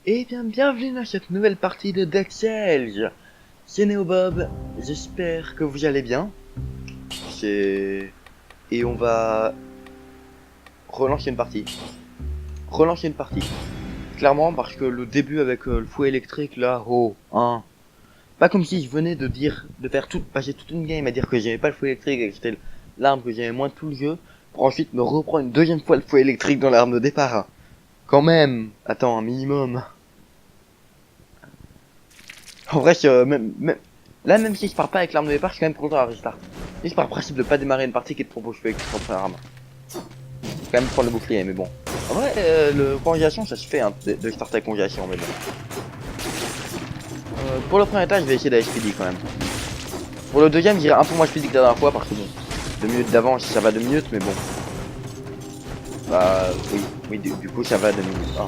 Et bien, bienvenue dans cette nouvelle partie de Dead Cells. C'est Neobob, j'espère que vous allez bien. Et on va relancer une partie. Clairement, parce que le début avec le fouet électrique là, pas comme si je venais de dire, de faire passer toute une game à dire que j'aimais pas le fouet électrique et que c'était l'arme que j'aimais moins de tout le jeu, pour ensuite me reprendre une deuxième fois le fouet électrique dans l'arme de départ. Quand même, attends, un minimum. En vrai, là, même si je pars pas avec l'arme de départ, je suis quand même content à restart. Juste par principe de pas démarrer une partie qui te propose avec son première arme. Faut quand même prendre le bouclier, mais bon. En vrai, le congélation, ça se fait, hein, de starter avec congélation, mais bon. Pour le premier étage, je vais essayer d'aller speedy quand même. Pour le deuxième, j'irai un peu moins speedy que la dernière fois, parce que bon, 2 minutes d'avance, ça va 2 minutes, mais bon. Bah, oui, du coup, ça va 2 minutes. Ah.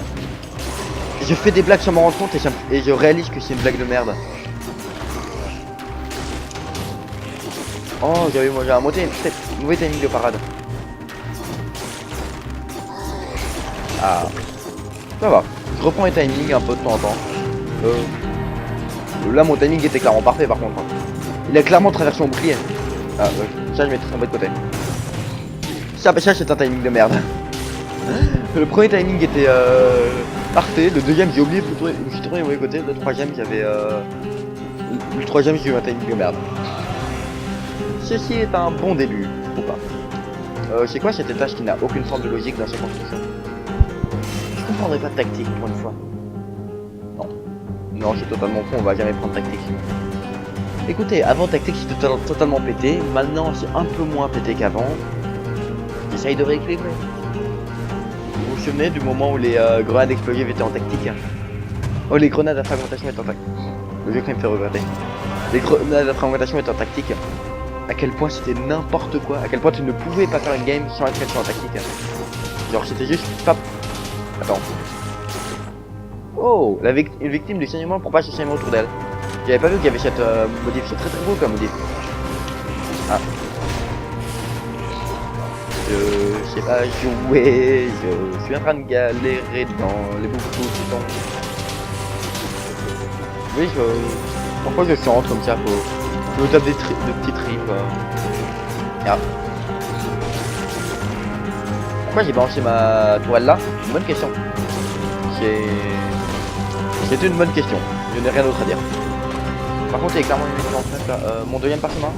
Je fais des blagues sans m'en rendre compte et je réalise que c'est une blague de merde. Oh, j'ai un mauvais timing de parade. Ah, ça va. Je reprends les timings un peu de temps en temps. Là, mon timing était clairement parfait par contre. Il a clairement traversé mon bouclier. Ah, ça, je mettrai son de côté. Ça, c'est un timing de merde. Le premier timing était parfait. Le deuxième, j'ai oublié plutôt. Je me suis tourné au mauvais côté. Le troisième, j'ai eu un timing de merde. Ceci est un bon début, ou pas. C'est quoi cet étage qui n'a aucune forme de logique dans sa construction? Je comprendrais pas de tactique pour une fois. Non, c'est totalement faux, on va jamais prendre tactique. Écoutez, avant tactique c'était totalement pété, maintenant c'est un peu moins pété qu'avant. J'essaye de rééquilibrer. Vous vous souvenez du moment où les grenades explosives étaient en tactique? Oh, les grenades à fragmentation étaient en tactique. Le jeu qui me fait regretter. Les grenades à fragmentation étaient en tactique. À quel point c'était n'importe quoi, à quel point tu ne pouvais pas faire une game sans être en tactique. Genre c'était juste pop. Attends. Oh, une victime du saignement propage ce saignement autour d'elle. J'avais pas vu qu'il y avait cette modif, c'est très beau comme modif. Ah. Je sais pas jouer, je suis en train de galérer dans les boucles tout le temps. Oui, pourquoi je chante comme ça, je me tape de petits trips. Ah. Pourquoi j'ai balancé ma toile là? Une bonne question. C'est une bonne question. Je n'ai rien d'autre à dire. Par contre, il y a clairement une mission en fait là. Mon deuxième parchemin.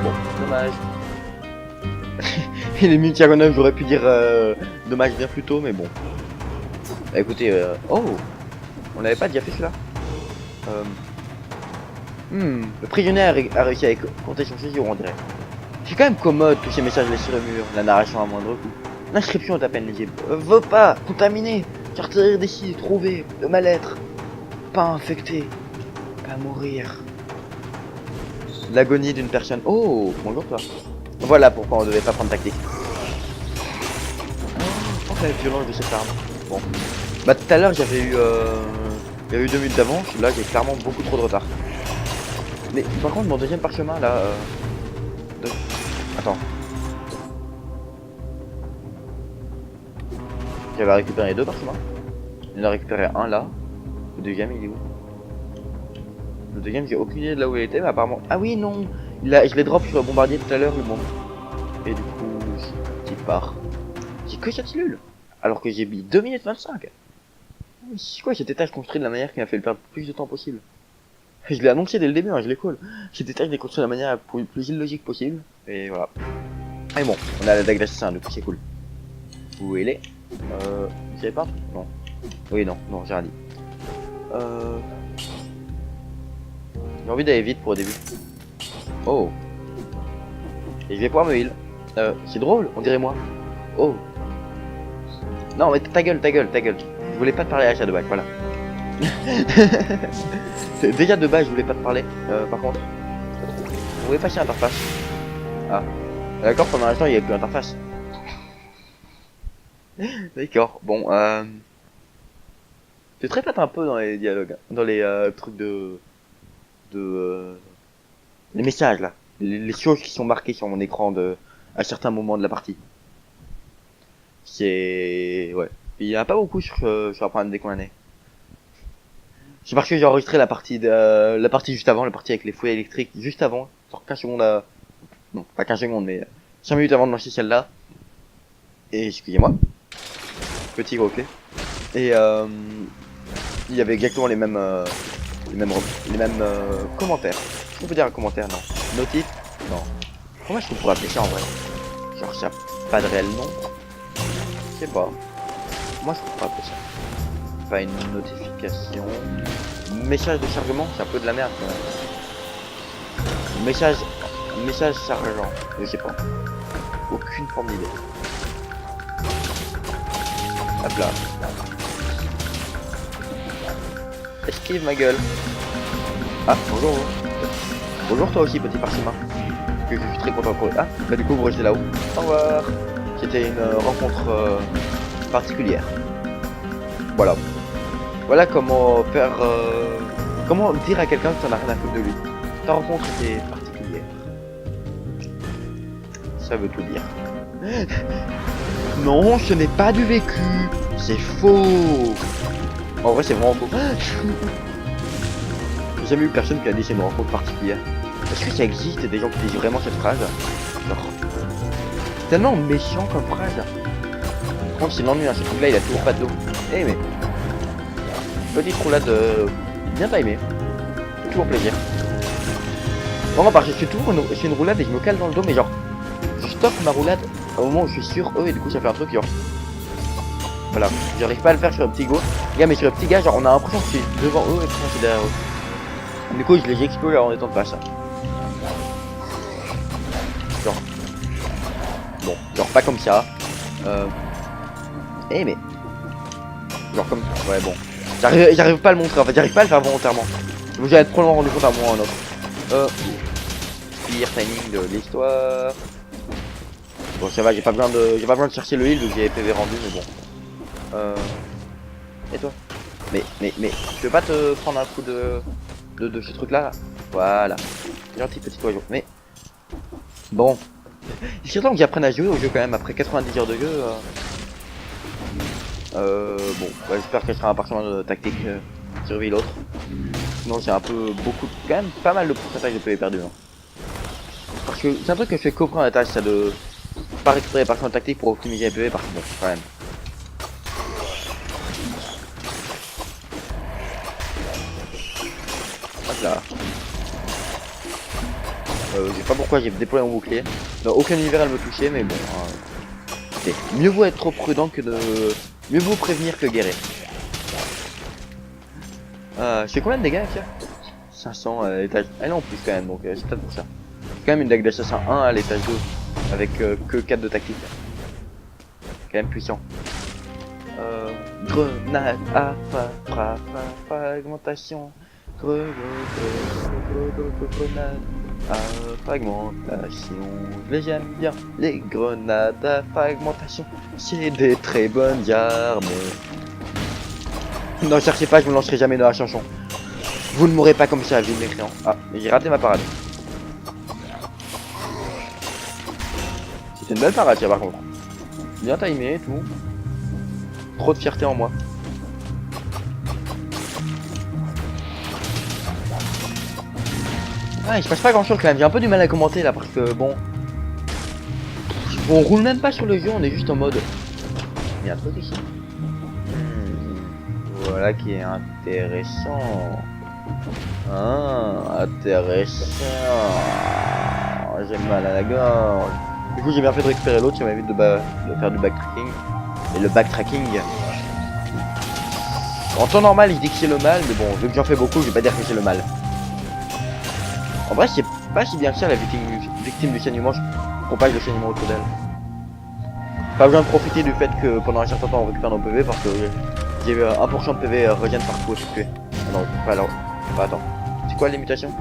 Bon, dommage. Et les multi-agonales, j'aurais pu dire dommage bien plus tôt, mais bon. Bah écoutez, oh, on n'avait pas déjà fait cela. Le prisonnier a réussi à compter son séjour, on dirait. C'est quand même commode tous ces messages laissés sur le mur, la narration à moindre coup. L'inscription est à peine lisible. Veut pas, contaminé, sortir d'ici, trouver, le mal-être, pas infecté, pas mourir. L'agonie d'une personne. Oh, bonjour toi. Voilà pourquoi on devait pas prendre tactique. Oh, la violence de cette arme. Bon. Bah tout à l'heure j'avais eu 2 minutes d'avance, là j'ai clairement beaucoup trop de retard. Mais par contre mon deuxième parchemin là... Attends. J'avais récupéré 2 parchemins. Il en a récupéré un là. Le deuxième il est où? Le deuxième j'ai aucune idée de là où il était mais apparemment... Ah oui non, je l'ai drop sur le bombardier tout à l'heure le bon. Et du coup j'y pars. J'ai que cette cellule. Alors que j'ai mis 2 minutes 25. C'est quoi cet étage construit de la manière qui m'a fait le perdre le plus de temps possible? Je l'ai annoncé dès le début, hein, je l'ai call. Cet étage est construit de la manière la plus illogique possible. Et voilà. Et bon, on a la dague d'assassin, du coup c'est cool. Où elle est? Vous savez pas? Non. Oui, non, j'ai rien dit. J'ai envie d'aller vite pour le début. Oh. Et je vais pouvoir me heal. C'est drôle, on dirait moi. Oh. Non, mais ta gueule. Je voulais pas te parler à Shadowback, voilà. Déjà de base, je voulais pas te parler. Par contre, vous pouvez passer l'interface. Ah. D'accord, pendant l'instant, il n'y a plus d'interface. D'accord, bon, tu te répètes un peu dans les dialogues, dans les trucs les messages là, les choses qui sont marquées sur mon écran à certains moments de la partie. C'est... ouais. Il y en a pas beaucoup sur la première des condamnés. C'est parce que j'ai enregistré la partie juste avant, la partie avec les fouets électriques, juste avant, genre 15 secondes non, pas 15 secondes, mais 5 minutes avant de lancer celle-là. Et excusez-moi. Petit gros clé. Et il y avait exactement les mêmes commentaires. On peut dire un commentaire, non. Notif, non. Comment est-ce qu'on pourrait appeler ça en vrai? Genre ça a pas de réel nom. Je sais pas. Moi je pourrais appeler ça. Pas une notification. Message de chargement, c'est un peu de la merde quand même. Message chargeant, je sais pas. Aucune forme d'idée. Hop là. Esquive ma gueule. Ah, bonjour. Bonjour toi aussi, petit parchemin. Que je suis très content pour... Ah, bah du coup vous restez là-haut. Au revoir. C'était une rencontre particulière. Voilà. Voilà comment faire... comment dire à quelqu'un que t'en as rien à foutre de lui. Ta rencontre était particulière. Ça veut tout dire. Non, ce n'est pas du vécu. C'est faux. En vrai, c'est vraiment faux. J'ai jamais eu personne qui a dit c'est une rencontre particulière. Est-ce que ça existe des gens qui disent vraiment cette phrase? Genre, c'est tellement méchant comme phrase. Franchement, c'est l'ennui, hein, ce truc-là, il a toujours pas de dos. Eh mais... petite roulade bien timée. Toujours plaisir. Vraiment, parce que je fais une roulade et je me cale dans le dos, mais genre... je stoppe ma roulade au moment où je suis sur eux et du coup ça fait un truc genre... voilà, j'arrive pas à le faire sur le petit go. Gars, mais sur le petit gars, genre on a l'impression que je suis devant eux et que je suis derrière eux. Du coup je les explose en étant de face. Genre... bon, genre pas comme ça. Eh mais... genre comme... ouais bon. J'arrive pas à le montrer en fait, j'arrive pas à le faire volontairement. Donc j'avais probablement rendu compte à moi ou à un autre. Pire timing de l'histoire. Bon ça va, j'ai pas besoin de chercher le heal vu que j'ai PV rendu, mais bon. Et toi? Mais tu veux pas te prendre un coup de ce truc là? Voilà. Gentil petit oiseau. Mais bon. Il serait temps que j'apprenne à jouer au jeu quand même après 90 heures de jeu. Bon, bah, j'espère qu'elle sera un parchemin de tactique survie l'autre. Sinon c'est un peu beaucoup, quand même pas mal de pourcentage de PV perdu. Hein. Parce que c'est un truc que je fais comprendre à la tâche, ça de pas récupérer les parchemins de tactique pour optimiser les PV parce que bon, quand même. Hop là. Je sais pas pourquoi j'ai déployé mon bouclier. Dans aucun univers elle me touchait, mais bon. Mieux vaut être trop prudent que de... mieux vaut prévenir que guérir. Je fais combien de dégâts là? 500 à l'étage. Ah non, en plus quand même, donc c'est peut-être pour ça. C'est quand même une dague d'assassin 1 à l'étage 2. Avec que 4 de tactique. Quand même puissant. Grenade à fragmentation. Grenade à fragmentation. J'aime bien les grenades à fragmentation. C'est des très bonnes armes. Non, cherchez pas, je me lancerai jamais dans la chanson. Vous ne mourrez pas comme ça, vive mécréant. Ah, j'ai raté ma parade. C'était une belle parade, par contre. Bien timé et tout. Trop de fierté en moi. Ah, il se passe pas grand chose quand même. J'ai un peu du mal à commenter là parce que bon. On roule même pas sur le jeu, on est juste en mode. Il y a un truc ici. Voilà qui est intéressant. Ah, intéressant. J'ai mal à la gorge. Du coup, j'ai bien fait de récupérer l'autre, ça m'évite de faire du backtracking. Et le backtracking. En temps normal, il dit que c'est le mal, mais bon, vu que j'en fais beaucoup, je vais pas dire que c'est le mal. En vrai, c'est pas si bien que ça, la victime du saignement. Je propage le saignement autour d'elle. Pas besoin de profiter du fait que pendant un certain temps on récupère nos PV parce que j'ai 1% de PV regen partout où je suis tué. Non, pas alors. Bah, attends. C'est quoi les mutations?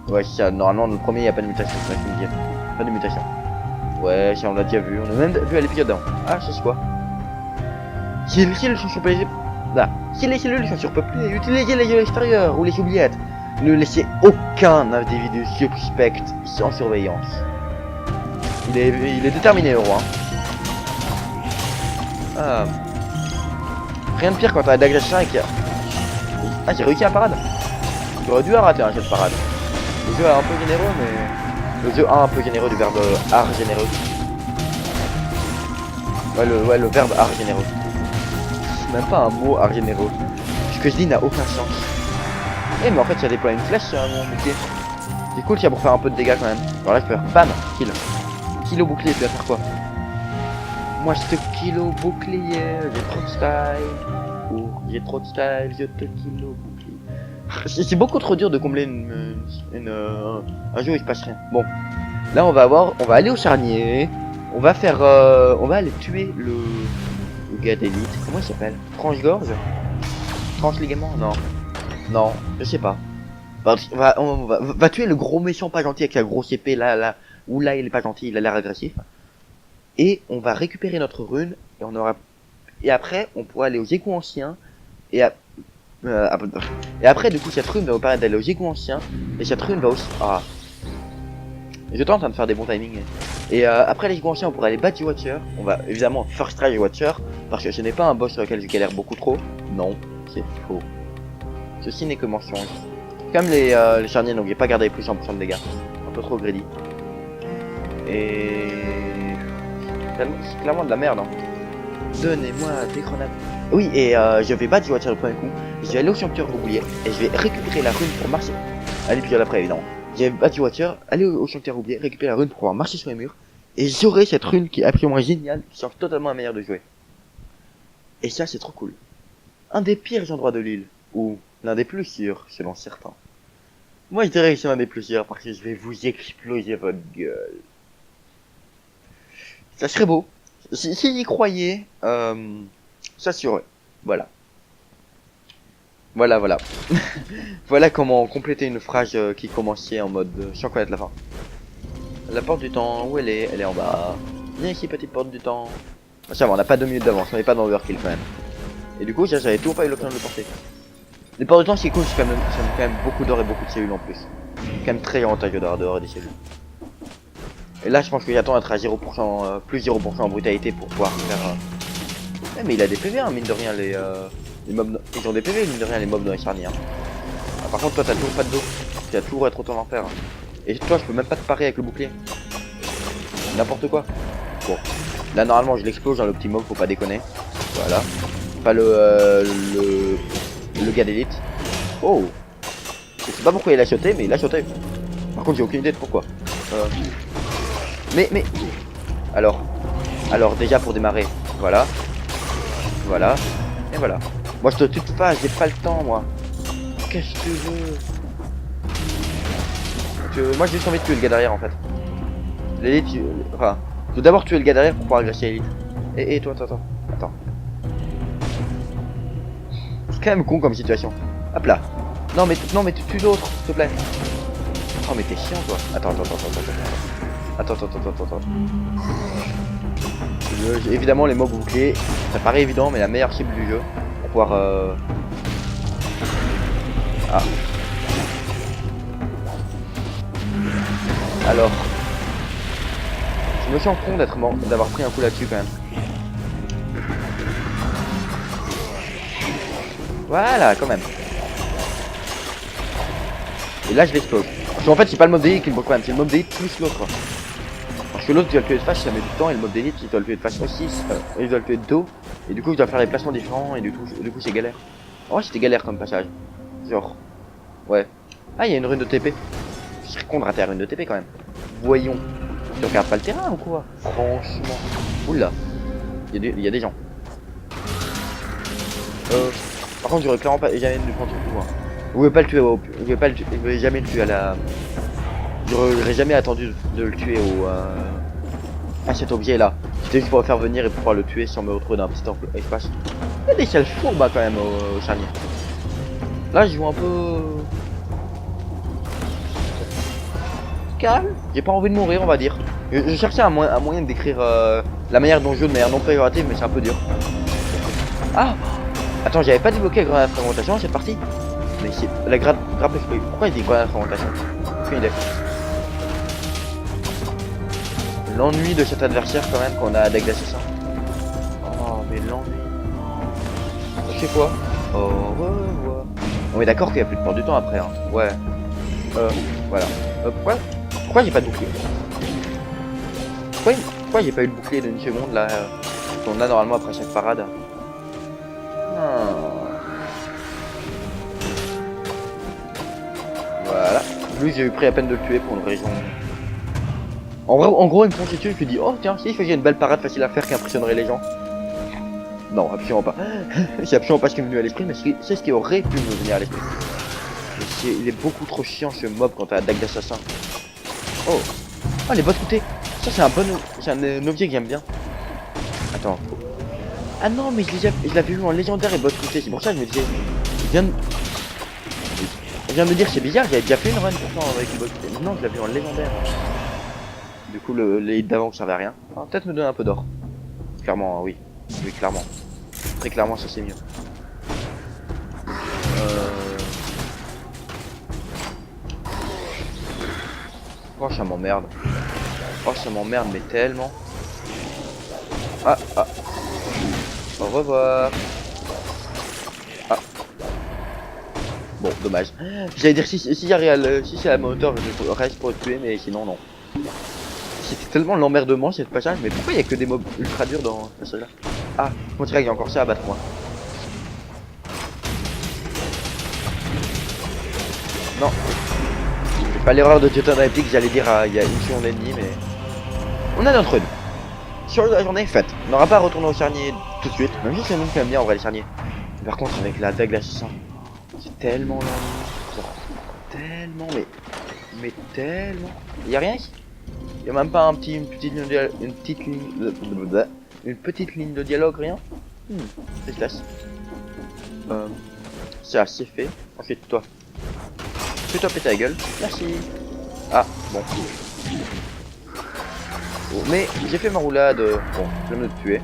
Ouais, ça, normalement, le premier, il n'y a pas de mutation. C'est ça qui me dit. Pas de mutation. Ouais, ça, on l'a déjà vu. On a même vu à l'épisode d'avant. Ah, c'est quoi? Si les cellules sont surpeuplées. Là. Si les cellules sont surpeuplées, utilisez les yeux extérieurs ou les oubliettes. Ne laissez aucun individu suspect sans surveillance. Il est déterminé le roi. Ah. Rien de pire quand t'as la dague d'achat et qu'il y a... Ah, j'ai réussi la parade. J'aurais dû la rater hein, cette parade. Le jeu est un peu généreux mais... Le jeu a un peu généreux du verbe art généreux. Ouais le verbe art généreux. C'est même pas un mot art généreux. Ce que je dis n'a aucun sens. Eh mais en fait il y a déployé une flèche sur mon bouclier. C'est cool, il y a pour faire un peu de dégâts quand même. Alors là je peux faire bam, kill. Kill au bouclier, tu vas faire quoi? Moi je te kill au bouclier, j'ai trop de style. Oh, j'ai trop de style, je te kill au bouclier. C'est beaucoup trop dur de combler un jeu où il se passe rien. Bon, là on va aller au charnier. On va faire, on va aller tuer le gars d'élite. Comment il s'appelle? Tranche-gorge? Tranche-ligament? Non, je sais pas. On va tuer le gros méchant pas gentil avec la grosse épée là, où là il est pas gentil, il a l'air agressif. Et on va récupérer notre rune et après on pourra aller aux égouts anciens et après du coup cette rune va vous permettre d'aller aux égouts anciens et cette rune va aussi je tente de faire des bons timings et après les égouts anciens on pourra aller battre du Watcher. On va évidemment first try Watcher parce que ce n'est pas un boss sur lequel je galère beaucoup trop. Non, c'est faux. Ceci n'est que mensonge. Comme les charniers, donc j'ai pas gardé plus 100% de dégâts. Un peu trop greedy. Et... c'est clairement de la merde. Hein. Donnez-moi des grenades. Oui, et je vais battre du Watcher le premier coup. Je vais aller au sanctuaire oublié et je vais récupérer la rune pour marcher. Allez, puis après évidemment. Je vais battre du Watcher, aller au sanctuaire oublié, récupérer la rune pour pouvoir marcher sur les murs. Et j'aurai cette rune qui est absolument géniale, qui change totalement la manière de jouer. Et ça, c'est trop cool. Un des pires endroits de l'île. Ou l'un des plus sûrs, selon certains. Moi je dirais que c'est l'un des plus sûrs parce que je vais vous exploser votre gueule. Ça serait beau. Si y croyez, ça serait. Voilà. Voilà. Voilà comment compléter une phrase qui commençait en mode sans connaître la fin. La porte du temps, où elle est? Elle est en bas. Viens ici, petite porte du temps. Ça va, on n'a pas 2 minutes d'avance, on n'est pas dans overkill quand même. Et du coup, j'avais toujours pas eu l'occasion de le porter. Les portes du temps, c'est cool, c'est quand même beaucoup d'or et beaucoup de cellules en plus. C'est quand même très avantageux d'avoir dehors des cellules. Et là, je pense que j'attends d'être à 0%, plus 0% en brutalité pour pouvoir faire... mais il a des PV, hein, mine de rien, les mobs... Ils ont des PV, mine de rien, les mobs dans les charniers. Hein. Ah, par contre, toi, t'as toujours pas de dos. Tu vas toujours être autant l'enfer. Hein. Et toi, je peux même pas te parer avec le bouclier. N'importe quoi. Bon. Là, normalement, je l'explose dans le petit mob, faut pas déconner. Voilà. Pas le gars d'élite. Oh. Je sais pas pourquoi il a sauté, mais il a sauté. Par contre, j'ai aucune idée de pourquoi. Mais... Alors, déjà pour démarrer, voilà. Et voilà. Moi, je te tue de face, j'ai pas le temps, moi. Qu'est-ce que tu veux? Moi, j'ai juste envie de tuer le gars derrière, en fait. L'élite, enfin... Je dois d'abord tuer le gars derrière pour pouvoir agresser l'élite. Et toi, attends. C'est quand même con comme situation. Hop là. Non mais tu tues l'autre, s'il te plaît. Oh mais t'es chiant toi. Attends. Évidemment les mobs bouclés, ça paraît évident mais la meilleure cible du jeu pour pouvoir Ah. Alors. Je me sens con d'avoir pris un coup là-dessus quand même. Voilà, quand même. Et là, je l'explose. Parce qu'en fait, c'est pas le mob d'élite qui me bloque quand même, c'est le mob d'élite plus l'autre. Parce que l'autre, tu dois le tuer de face, ça met du temps, et le mob d'élite, il doit le tuer de face aussi, il doit le tuer de dos. Et du coup, je dois faire des placements différents, et du coup, c'est galère. En vrai, c'était galère comme passage. Genre, ouais. Ah, il y a une rune de TP. Je serais con de rater la rune de TP quand même. Voyons. Tu regardes pas le terrain ou quoi? Franchement. Oula. Il y a des gens. Par contre, j'aurais clairement pas jamais dû prendre ce coup. Hein. Vous pouvez pas le tuer vous pouvez jamais le tuer à la... J'aurais jamais attendu de le tuer à cet objet là. C'était juste pour le faire venir et pouvoir le tuer sans me retrouver dans un petit espace. Il y a des salles fourbes quand même au charnier. Là, je joue un peu... calme. J'ai pas envie de mourir, on va dire. Je cherchais un moyen de décrire la manière dont je joue de manière non péjorative, mais c'est un peu dur. Ah! Attends, j'avais pas débloqué la grenade de fragmentation cette partie. Mais c'est la grappe explosive. Pourquoi il dit grenade de fragmentation? Aucune idée. L'ennui de cet adversaire quand même qu'on a avec l'assassin. Oh mais l'ennui. C'est quoi? Au revoir. On est d'accord qu'il y a plus de peur du temps après hein. Ouais. Voilà. Pourquoi j'ai pas de bouclier? Pourquoi j'ai pas eu le bouclier d'une seconde là qu'on a normalement après chaque parade? Voilà. Lui j'ai eu pris la peine de le tuer pour une raison. En gros il me fonce dessus, je lui dis oh tiens si il faisait une belle parade facile à faire qui impressionnerait les gens. Non absolument pas. C'est absolument pas ce qui m'est venu à l'esprit, mais c'est ce qui aurait pu me venir à l'esprit. Il est beaucoup trop chiant ce mob quand t'as la dague d'assassin. Oh. Ah les bottes coûtées. Ça c'est un objet que j'aime bien. Attends. Ah non mais je l'avais vu en légendaire et bottes coûtées, c'est pour ça que je me disais. Je viens de me dire c'est bizarre, j'avais déjà fait une run pourtant avec les bottes coûtées. Non je l'avais vu en légendaire. Du coup les hits d'avant ne servaient à rien. Ah, peut-être me donner un peu d'or. Clairement oui. Oui clairement. Très clairement ça c'est mieux. Oh ça m'emmerde. Oh ça m'emmerde mais tellement. Ah. Au revoir. Ah. Bon dommage. J'allais dire si j'arrive à si c'est à moteur je reste pour le tuer mais sinon non. C'était tellement l'emmerdement cette passage, mais pourquoi il y a que des mobs ultra durs dans ce passage là? Ah, on dirait qu'il y a encore ça à battre moi. Non. C'est pas l'erreur de Titan Epic, j'allais dire il y a une seconde et demie, mais... On a notre run. Sur la journée faite. On n'aura pas à retourner au charnier tout de suite, même si c'est nous qui aime bien en vrai les charniers. Par contre avec la dague d'assassin, c'est tellement lent. Tellement, mais tellement... Y'a rien ici? Y'a même pas une petite ligne de dialogue, rien? C'est classe. C'est assez fait. Ensuite toi. Fais-toi péter la gueule. Merci. Ah, bon. Mais j'ai fait ma roulade. Bon, je vais me tuer.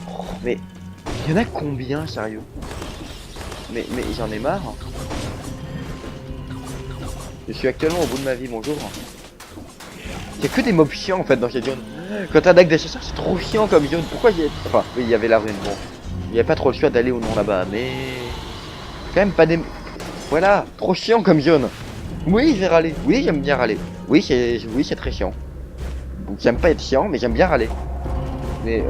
Oh, mais il y en a combien, sérieux? Mais j'en ai marre. Je suis actuellement au bout de ma vie, bonjour. Il y a que des mobs chiants en fait dans cette zone. Quand t'as dague d'assassin, c'est trop chiant comme zone. Pourquoi j'ai... Enfin, oui, il y avait la rune, bon. Il n'y a pas trop le choix d'aller ou non là-bas, mais... Quand même pas des... Voilà, trop chiant comme zone. Oui, je vais râler. Oui, j'aime bien râler. Oui, c'est très chiant. Donc j'aime pas être chiant, mais j'aime bien râler. Mais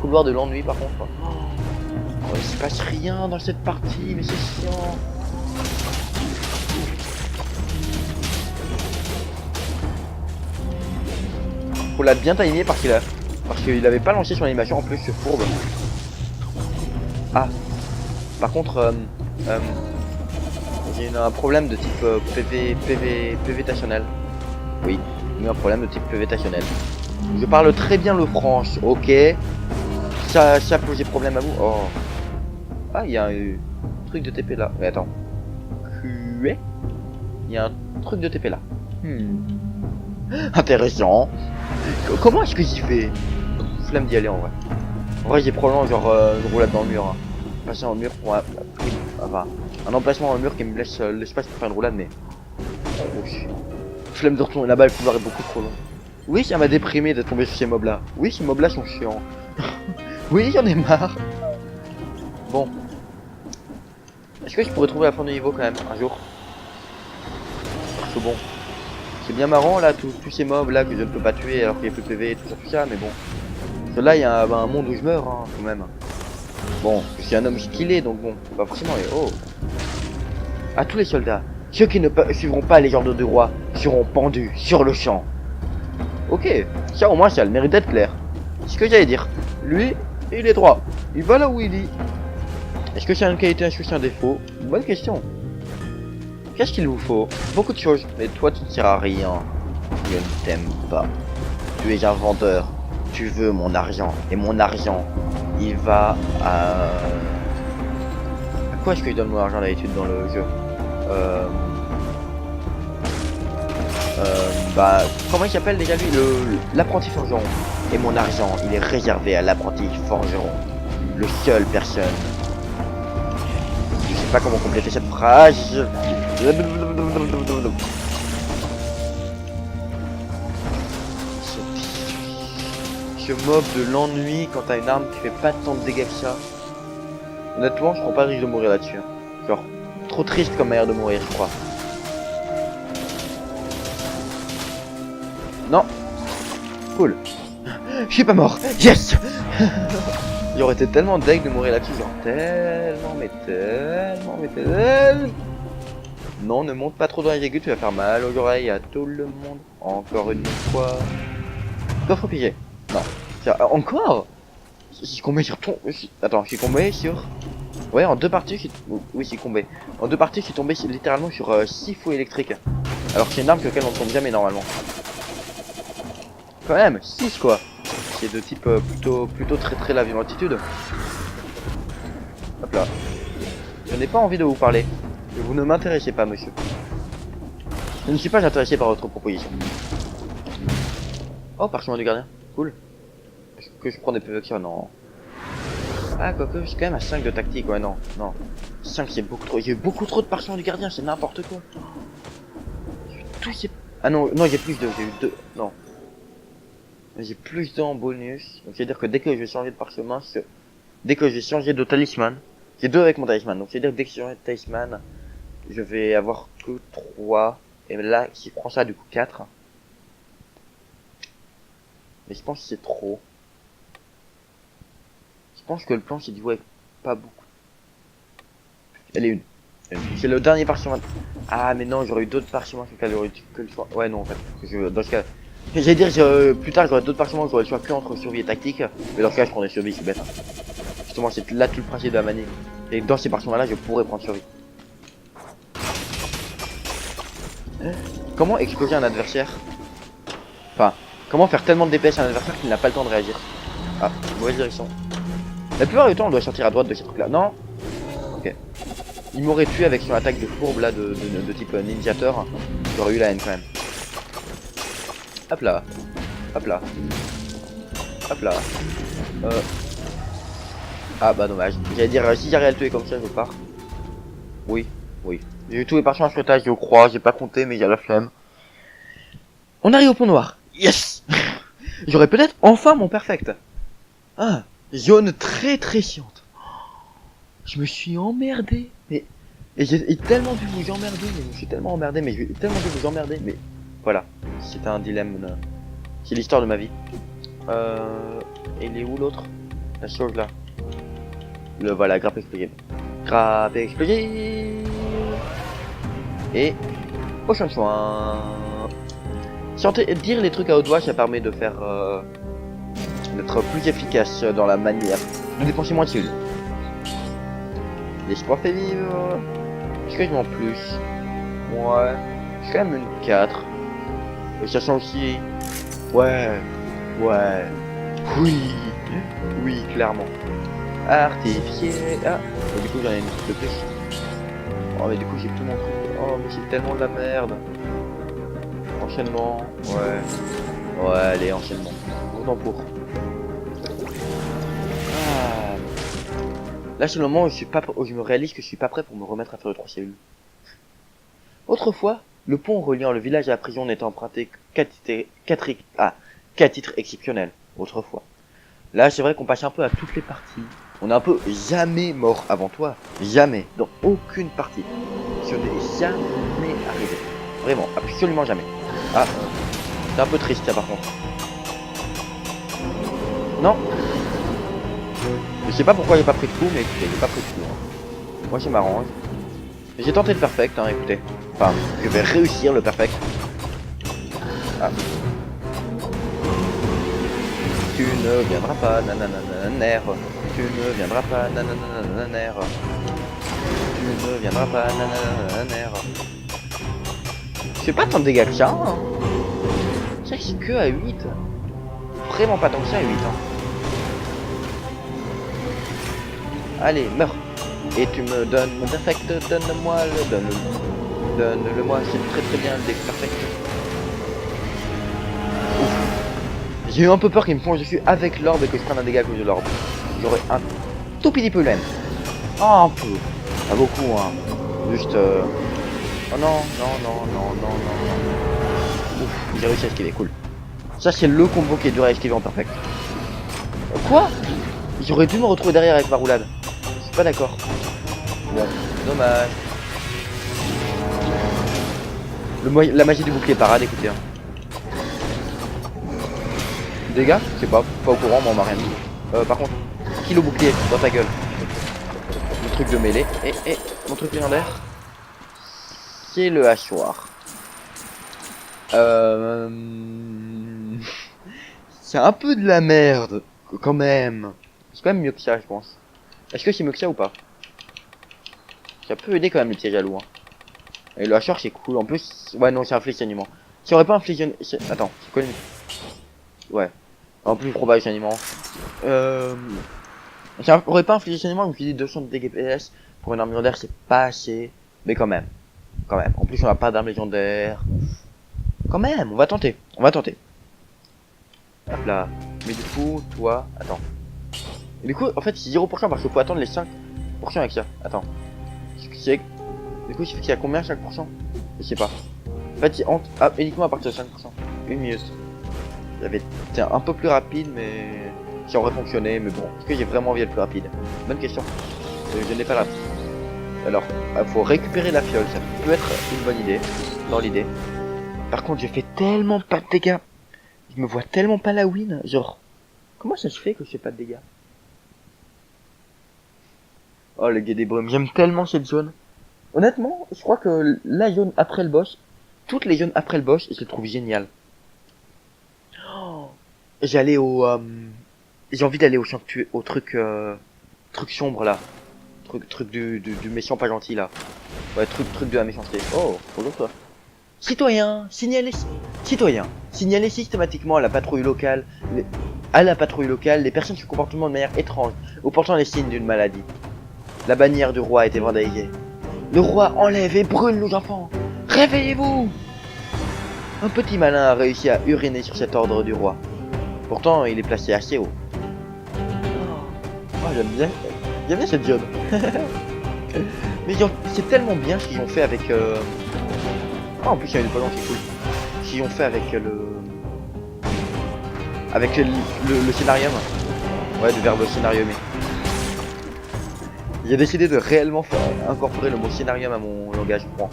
couloir de l'ennui par contre. Oh, il se passe rien dans cette partie, mais c'est chiant. Faut la bien timer parce qu'il avait pas lancé son animation en plus, ce fourbe. Ah. Par contre, j'ai un problème de type PV-tationnel. Oui, j'ai un problème de type PV-tationnel. Je parle très bien le français, ok. Ça posait problème à vous. Oh. Ah, il y a un truc de TP là. Mais attends. Il y a un truc de TP là. Intéressant. Comment est-ce que j'y fais? Flemme d'y aller en vrai. En vrai j'ai probablement genre une roulade dans le mur. Hein. Passer en mur pour un emplacement dans le mur qui me laisse l'espace pour faire une roulade mais... Oh, flemme de retourner là-bas, le couloir est beaucoup trop long. Oui ça m'a déprimé d'être tombé sur ces mobs là. Oui ces mobs là sont chiants. Oui j'en ai marre. Bon. Est-ce que je pourrais trouver la fin du niveau quand même un jour? C'est bon. C'est bien marrant là, tous ces mobs là que je ne peux pas tuer alors qu'il n'y a plus de PV et tout ça, mais bon. Parce que là il y a un monde où je meurs hein, quand même. Bon, je suis un homme skillé donc bon, pas forcément mais oh. À tous les soldats, ceux qui ne suivront pas les ordres du roi seront pendus sur le champ. Ok, ça au moins ça a le mérite d'être clair. C'est ce que j'allais dire. Lui, il est droit. Il va là où il dit. Est-ce que c'est une qualité, un souci, un défaut? Bonne question. Qu'est-ce qu'il vous faut? Beaucoup de choses. Mais toi tu ne sers à rien. Je ne t'aime pas. Tu es un vendeur. Tu veux mon argent. Et mon argent, il va à... quoi est-ce que je donne mon argent d'habitude dans le jeu? Bah... Comment il s'appelle déjà lui? L'apprenti forgeron. Et mon argent, il est réservé à l'apprenti forgeron. Le seul personne. Je sais pas comment compléter cette phrase. ce mob de l'ennui quand t'as une arme qui fait pas tant de dégâts que ça. Honnêtement, je prends pas le risque de mourir là-dessus. Hein. Genre, trop triste comme manière de mourir, je crois. Non. Cool. Je suis pas mort. Yes. J'aurais été tellement deg de mourir là-dessus. Genre, tellement, mais tellement, mais tellement. Non, ne monte pas trop dans les aigus, tu vas faire mal aux oreilles à tout le monde. Encore une fois. Coffre piégé. Non. Tiens, encore. Je suis tombé sur ton... Attends, je suis tombé sur... Ouais, en deux parties, oui, c'est tombé. En deux parties, je suis tombé littéralement sur 6 fouets électriques. Alors que c'est une arme sur laquelle on tombe jamais normalement. Quand même, 6 quoi. C'est de type plutôt très la violentitude. Hop là. Je n'ai pas envie de vous parler. Vous ne m'intéressez pas, monsieur. Je ne suis pas intéressé par votre proposition. Oh, parchemin du gardien. Cool. Est-ce que je prends des PV que non. Ah, quoique, je suis quand même à 5 de tactique. Ouais, non, non. 5, c'est beaucoup trop. J'ai eu beaucoup trop de parchemins du gardien, c'est n'importe quoi. Ah non, non, j'ai plus de. J'ai eu 2. Non. J'ai plus en bonus. Donc, c'est-à-dire que dès que je vais changer de parchemin, dès que je vais changer de talisman, j'ai 2 avec mon talisman. Donc, c'est-à-dire que dès que je change de talisman, je vais avoir que 3. Et là, si je prends ça, du coup, 4. Mais je pense que c'est trop. Je pense que le plan, c'est dit, ouais, pas beaucoup. Elle est une. C'est le dernier parchemin. Ah, mais non, j'aurais eu d'autres parchemins sur lequel j'aurais eu que le choix. Ouais, non, en fait. Dans ce cas. J'allais dire, plus tard, j'aurais d'autres parchemins où j'aurais le choix que entre survie et tactique. Mais dans ce cas, je prendrais survie, c'est bête. Justement, c'est là tout le principe de la manie. Et dans ces parchemins-là, je pourrais prendre survie. Comment exploser un adversaire? Enfin, comment faire tellement de DPS à un adversaire qu'il n'a pas le temps de réagir? Ah, mauvaise direction. La plupart du temps, on doit sortir à droite de ces trucs-là. Non? Ok. Il m'aurait tué avec son attaque de fourbe là, de type ninjateur. J'aurais eu la haine quand même. Hop là. Hop là. Hop là. Ah bah dommage. J'allais dire, si j'arrive à le tuer comme ça, je pars. Oui, oui. J'ai eu tous les parchemins sur étage, je crois. J'ai pas compté, mais il y a la flemme. On arrive au pont noir. Yes. J'aurais peut-être enfin mon perfect. Ah, zone très chiante. Je me suis emmerdé. Mais... Et j'ai tellement dû vous emmerder, mais je me suis tellement emmerdé, mais j'ai tellement dû vous emmerder, mais... Voilà. C'est un dilemme. C'est l'histoire de ma vie. Il est où l'autre? La chose là. Le voilà, grappe explosive. Grappe explosive. Et... Prochain soin. Dire les trucs à haute voix, ça permet de faire... d'être plus efficace dans la manière de dépenser moins de cellules. L'espoir fait vivre. Est-ce que je m'en plus? Ouais. Je suis quand même une 4. Et ça sent aussi... Ouais. Ouais. Oui. Oui, clairement. Artificier. Ah. Et du coup, j'en ai une petite de plus. Oh, mais du coup, j'ai tout mon truc. Oh, mais c'est tellement de la merde. Enchaînement. Ouais. Ouais, allez, enchaînement. Autant pour. Ah. Là, c'est le moment où je me réalise que je suis pas prêt pour me remettre à faire le 3 cellules. Autrefois, le pont reliant le village à la prison n'était emprunté qu'à titre exceptionnel. Autrefois. Là, c'est vrai qu'on passe un peu à toutes les parties. On est un peu jamais mort avant toi. Jamais. Dans aucune partie. Ce n'est jamais arrivé. Vraiment, absolument jamais. Ah, c'est un peu triste, ça, par contre. Non. Je sais pas pourquoi j'ai pas pris de coup, mais écoutez, j'ai pas pris de coup. Hein. Moi, je m'arrange. J'ai tenté le perfect, hein, écoutez. Enfin, je vais réussir le perfect. Ah. Tu ne viendras pas, nananananer. Tu ne viendras pas, nananananer. Tu ne viendras pas, nananananer. Je fais pas tant de dégâts que ça, hein. C'est vrai que c'est que à 8. Vraiment pas tant que ça à 8, hein. Allez, meurs. Et tu me donnes mon perfect, donne-moi le... Donne-le-moi, c'est très bien, le perfect. J'ai eu un peu peur qu'il me plonge dessus avec l'orbe et que je prenne un dégât à cause de l'orbe. J'aurais un tout petit peu même. Oh, un peu. Pas beaucoup, hein. Juste... Oh non. Ouf, j'ai réussi à esquiver, cool. Ça, c'est le combo qui est dur à esquiver en perfect. Quoi? J'aurais dû me retrouver derrière avec ma roulade. Je suis pas d'accord. Bon, dommage. La magie du bouclier parade, écoutez. Hein. Dégâts? Je sais pas au courant, mais on m'a rien dit. Par contre, kilo bouclier dans ta gueule. Le truc de mêlée. Et mon truc légendaire, c'est le hachoir. C'est un peu de la merde, quand même. C'est quand même mieux que ça, je pense. Est-ce que c'est mieux que ça ou pas? Ça peut aider quand même les pièges à loup. Hein. Et le hachoir c'est cool. En plus, ouais non, c'est un fléchissement. Si on aurait pas un fléchissement... Attends, c'est quoi le... Ouais. En plus probable fléchissement. Si on aurait pas un fléchissement, je me suis dit 200 de DPS pour une arme légendaire, c'est pas assez. Mais quand même. Quand même. En plus, on a pas d'arme légendaire. Quand même, on va tenter. On va tenter. Hop là. Mais du coup, toi... Attends. Et du coup, en fait, c'est 0% parce qu'il faut attendre les 5% avec ça. Attends. Du coup, il y a combien 5%? Je sais pas. En fait, uniquement à partir de 5%. Une minute. J'avais été un peu plus rapide, mais ça aurait fonctionné. Mais bon, est-ce que j'ai vraiment envie d'être plus rapide? Bonne question. Je n'ai pas la. Alors, il faut récupérer la fiole. Ça peut être une bonne idée. Dans l'idée. Par contre, je fais tellement pas de dégâts. Je me vois tellement pas la win. Genre, comment ça se fait que je fais pas de dégâts? Oh, le guet des brumes. J'aime tellement cette zone. Honnêtement, je crois que la zone après le boss, toutes les zones après le boss, je les trouve géniales. Oh, j'allais au, j'ai envie d'aller au sanctuaire, au truc, truc sombre là, truc du méchant pas gentil là. Ouais, truc de la méchanceté. Oh, bonjour toi. Citoyen, signalez systématiquement à la patrouille locale, les personnes se comportent de manière étrange ou portant les signes d'une maladie. La bannière du roi a été vandalisée. Le roi enlève et brûle nos enfants. Réveillez-vous! Un petit malin a réussi à uriner sur cet ordre du roi. Pourtant, il est placé assez haut. Oh, j'aime bien cette zone. Mais c'est tellement bien ce qu'ils ont fait avec... Oh, en plus, il y a une pollen, c'est cool. Ce qu'ils ont fait avec avec le scénarium. Ouais, du verbe scénariumé. J'ai décidé de réellement incorporer le mot scénarium à mon langage courant.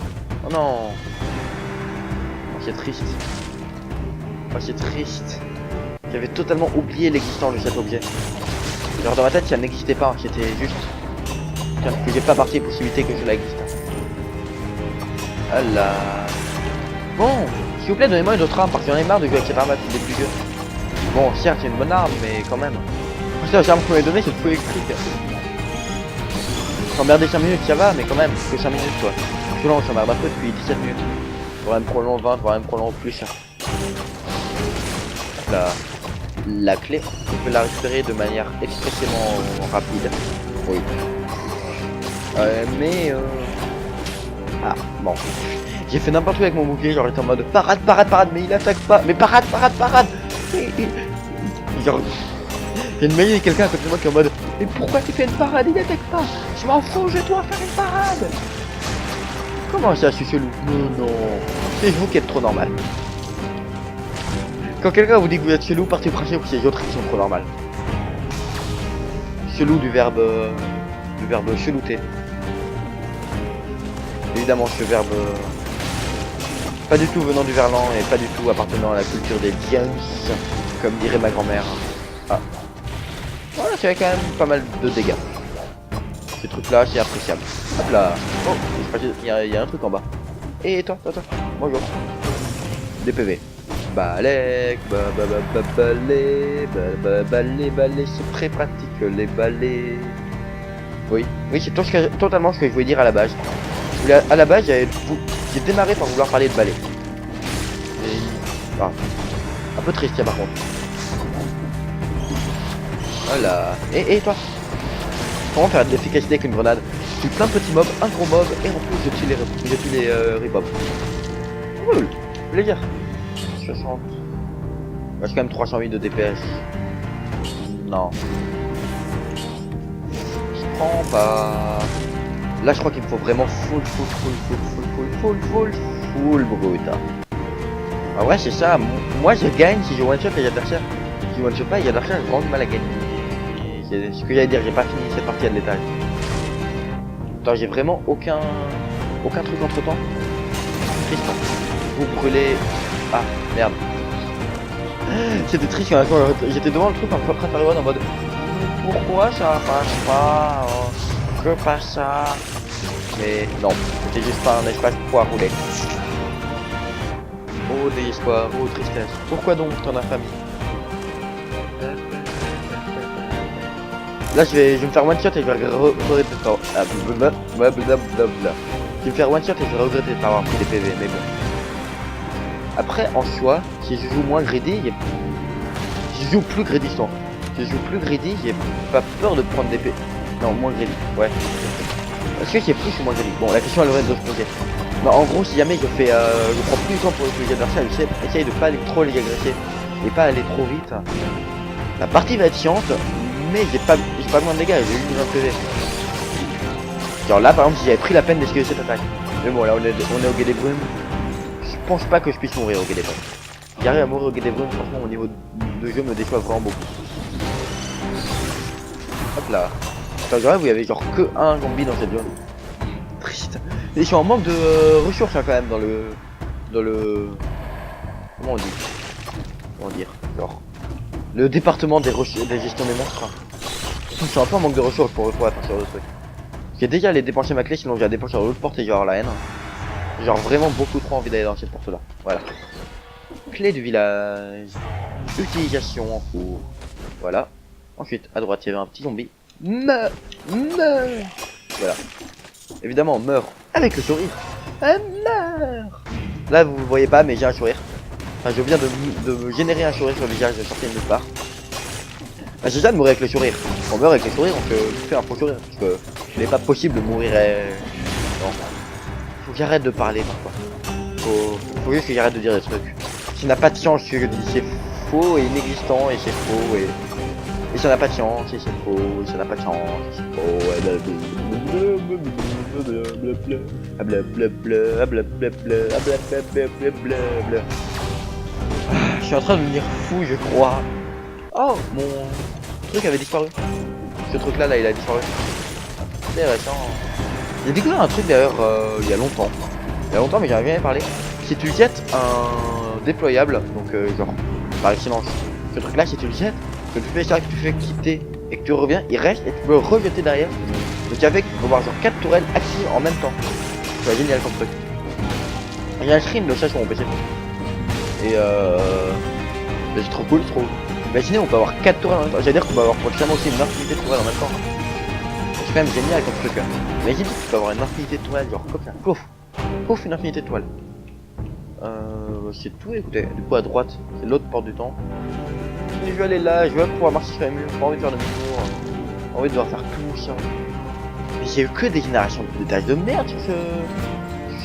Oh non! Oh, c'est triste. Oh, c'est triste. J'avais totalement oublié l'existence de cet objet. Genre dans ma tête, ça n'existait pas. C'était juste... que j'ai pas parti les possibilités que cela existe. Ah là... Bon, s'il vous plaît, donnez-moi une autre arme, parce que j'en ai marre de jouer avec cette arme qui est plus vieux. Bon, certes, c'est une bonne arme, mais quand même. Putain, l'arme qu'on m'a donnée, c'est le feu électrique. S'emmerder 5 minutes, ça va, mais quand même, que 5 minutes, quoi. Parce que là, on s'emmerde un peu depuis 17 minutes. Voire même prolong 20, voire même prolong plus. La clé, on peut la récupérer de manière extrêmement rapide. Oui. Ah, bon. J'ai fait n'importe quoi avec mon bouclier, genre j'étais en mode parade, mais il attaque pas. Mais parade. Genre, il y a une meilleure quelqu'un à côté de moi qui est en mode mais pourquoi tu fais une parade, il attaque pas? Je m'en fous, je dois faire une parade. Comment ça, je suis chelou? Non, c'est vous qui êtes trop normal. Quand quelqu'un vous dit que vous êtes chelou, partez du principe que c'est les autres qui sont trop normales. Chelou du verbe chelouter. Évidemment ce verbe pas du tout venant du verlan et pas du tout appartenant à la culture des Diens, comme dirait ma grand-mère. Ah. Voilà, ça fait quand même pas mal de dégâts. Ces trucs là, c'est appréciable. Hop là. Oh, il y a un truc en bas. Et toi. Bonjour. Des PV. Balai, balai, c'est très pratique les balais. Oui, c'est totalement ce que je voulais dire à la base. À la base, j'ai démarré par vouloir parler de balai. Ah, un peu triste, par contre. Voilà. Et toi? Comment faire de l'efficacité avec une grenade? Tu plein de petits mobs, un gros mob, et en plus je tue les ribobs. Cool, plaisir. 60. Moi j'ai quand même 308 de DPS. Non. Je prends pas. Là je crois qu'il me faut vraiment full brut. Ah ouais c'est ça, moi je gagne si je one shot les adversaires. Si je one shot pas, les adversaires ont vraiment du mal à gagner. C'est ce que j'allais dire, j'ai pas fini cette partie à l'étage. Attends, j'ai vraiment aucun truc entre temps. Triste. Vous brûlez. Ah, merde. C'était triste quand j'étais devant le truc en train de faire en mode pourquoi ça passe pas, que passe ça. Mais non, c'était juste pas un espace pour rouler. Oh désespoir, oh tristesse. Pourquoi donc ton infamie? Là je vais me faire one shot et je vais regretter de temps. Je vais me faire one shot et je vais regretter de pas avoir pris des PV, mais bon. Après en soi, si je joue moins greedy, si je joue plus greedy sans. Si je joue plus greedy, j'ai pas peur de prendre des PV. Non, moins greedy, ouais. Est-ce que c'est plus ou moins greedy? Bon, la question elle aurait de se poser. Bah, en gros, si jamais je prends plus de temps pour les adversaires, j'essaye de pas aller trop les agresser et pas aller trop vite. La partie va être chiante, mais j'ai pas moins de dégâts, j'ai eu 20 PV. Genre là, par exemple, si j'avais pris la peine d'esquiver cette attaque. Mais bon, là, on est au Guet des Brumes. Je pense pas que je puisse mourir au Guet des Brumes. J'arrive à mourir au Guet des Brumes, franchement, au niveau de jeu, me déçoit vraiment beaucoup. Hop là. Attends, genre, vous avez genre que un zombie dans cette zone. Triste. Et je suis en manque de ressources hein, quand même dans le. Comment on dit? Comment dire? Genre. Le département des gestions des monstres. Je suis un peu en manque de ressources pour retrouver attention sur le truc. J'ai déjà allé dépenser ma clé, sinon j'ai à dépenser sur l'autre porte et genre la haine. J'ai genre vraiment beaucoup trop envie d'aller dans cette porte là. Voilà. Clé du village. Utilisation en cours. Voilà. Ensuite, à droite, il y avait un petit zombie. Meurs. Voilà. Évidemment, on meurt avec le sourire. Meurt. Là, vous ne voyez pas, mais j'ai un sourire. Enfin, je viens de me générer un sourire sur le visage, de sortir de nulle part. Bah, c'est ça de mourir avec le sourire. On meurt avec le sourire, on fait un faux sourire. Parce que il n'est pas possible de mourir. Non. Faut que j'arrête de parler parfois. Faut juste que j'arrête de dire des trucs. Ça n'a pas de sens ce que je dis. C'est faux et inexistant et c'est faux et ça n'a pas de chance et c'est faux et ça n'a pas de chance et c'est faux. Je suis en train de devenir fou, je crois. Oh, mon truc avait disparu. Ce truc là, il a disparu. C'est récent. J'ai découvert un truc d'ailleurs il y a longtemps. Mais j'en avais jamais parlé. Si tu jettes un déployable, donc genre par excellence, ce truc là, si tu le jettes, que tu fais ça, que tu fais quitter et que tu reviens, il reste et tu peux le rejeter derrière. Donc avec, il faut voir genre 4 tourelles actives en même temps. C'est génial comme truc. Il y a un screen de ça sur mon PC. Et c'est trop cool, trop. Imaginez, on peut avoir 4 tourelles en même temps. J'allais dire qu'on peut avoir potentiellement aussi une infinité de tourelles en même temps. C'est quand même génial comme truc. Imagine, tu peux avoir une infinité de tourelles, genre comme ça. Pouf, pouf, une infinité de tourelles. C'est tout, écoutez. Du coup, à droite, c'est l'autre porte du temps. Et je vais aller là, je vais pouvoir marcher sur les murs, pas envie de faire demi-tour, pas envie de devoir faire tout ça. Mais j'ai eu que des générations de tâches de merde sur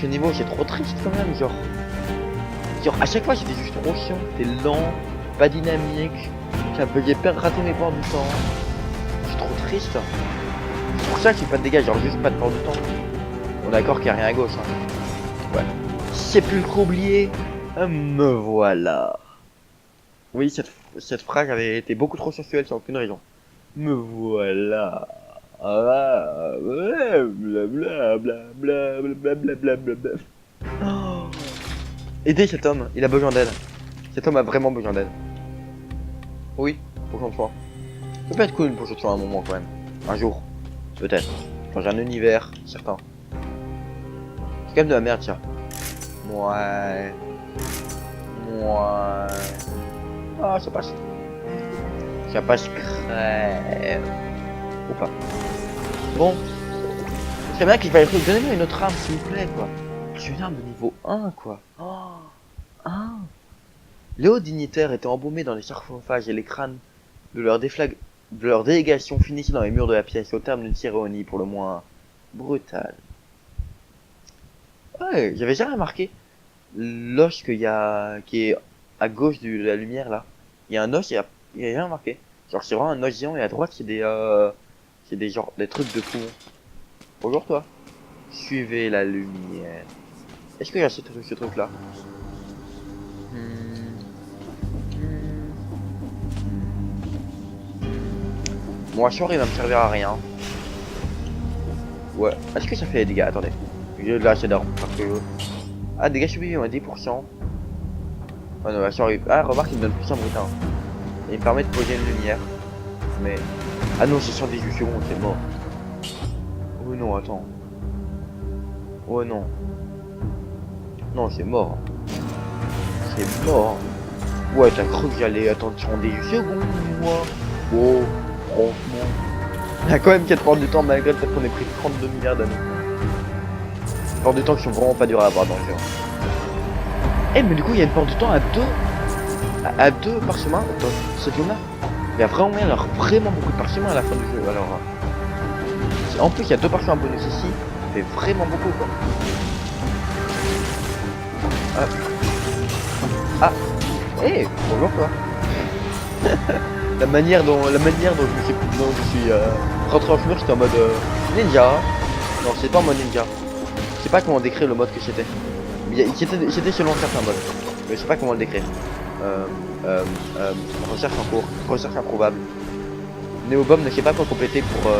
ce niveau, c'est trop triste quand même, genre à chaque fois c'était juste trop chiant, c'était lent, pas dynamique, j'ai raté mes ports du temps, c'est trop triste. C'est pour ça que j'ai pas de dégâts, genre juste pas de ports du temps. On est d'accord qu'il n'y a rien à gauche, hein. Ouais. C'est plus le oublié, me voilà. Oui, cette phrase avait été beaucoup trop sensuelle sans aucune raison. Me voilà. Ah, blablabla, blablabla. Oh. Aidez cet homme, il a besoin d'aide. Cet homme a vraiment besoin d'aide. Oui, potion de soin. Ça peut être cool une potion de soin à un moment quand même. Un jour, peut-être. Dans un univers certain. C'est quand même de la merde, tiens. Ouais. Ah, ça passe. Ça passe crème. Ou pas. Bon. C'est bien qu'il fallait donner-moi une autre arme, s'il vous plaît, quoi. J'ai une arme de niveau 1, quoi. Oh. 1. Les hauts dignitaires étaient embaumés dans les sarcophages et les crânes de leur délégation finissaient dans les murs de la pièce au terme d'une cérémonie pour le moins brutale. Ouais, j'avais jamais remarqué l'os qui est à gauche de la lumière là. Il y a un os, il y a rien remarqué. Genre c'est vraiment un os géant et à droite c'est des genre des trucs de fou. Bonjour toi. Suivez la lumière. Est-ce que j'ai ce truc là? Mon hachoir il va me servir à rien. Ouais. Est-ce que ça fait des dégâts? Attendez. Je vais lâcher d'armes. Parce que... Ah, dégâts subis, on a 10%. Oh non, hachoir il... Ah, remarque, il me donne plus un brutin. Et il me permet de poser une lumière. Mais... Ah non, j'ai 118 secondes, c'est mort. Oh non, attends. Oh non. Non, c'est mort. C'est mort. Ouais, t'as cru que j'allais attendre 118 secondes, moi. Oh, franchement. Il y a quand même 4 heures de temps malgré le fait qu'on ait pris 32 milliards d'années. 4 heures de temps qui sont vraiment pas dures à avoir dans le jeu. Eh, mais du coup, il y a une porte de temps à 2. À 2 parchemins dans ce jeu-là. Il y a vraiment, vraiment beaucoup de parchemins à la fin du jeu. Alors, en plus, il y a 2 parchemins bonus ici. Ça fait vraiment beaucoup, quoi. Ah. Eh, bonjour, quoi. la manière dont je suis rentré en fumeur, j'étais en mode ninja. Non, c'est pas en mode ninja. Je sais pas comment décrire le mode que c'était. C'était selon certains modes. Mais je sais pas comment le décrire. Recherche en cours, recherche improbable. Néobomb ne sait pas quoi compléter pour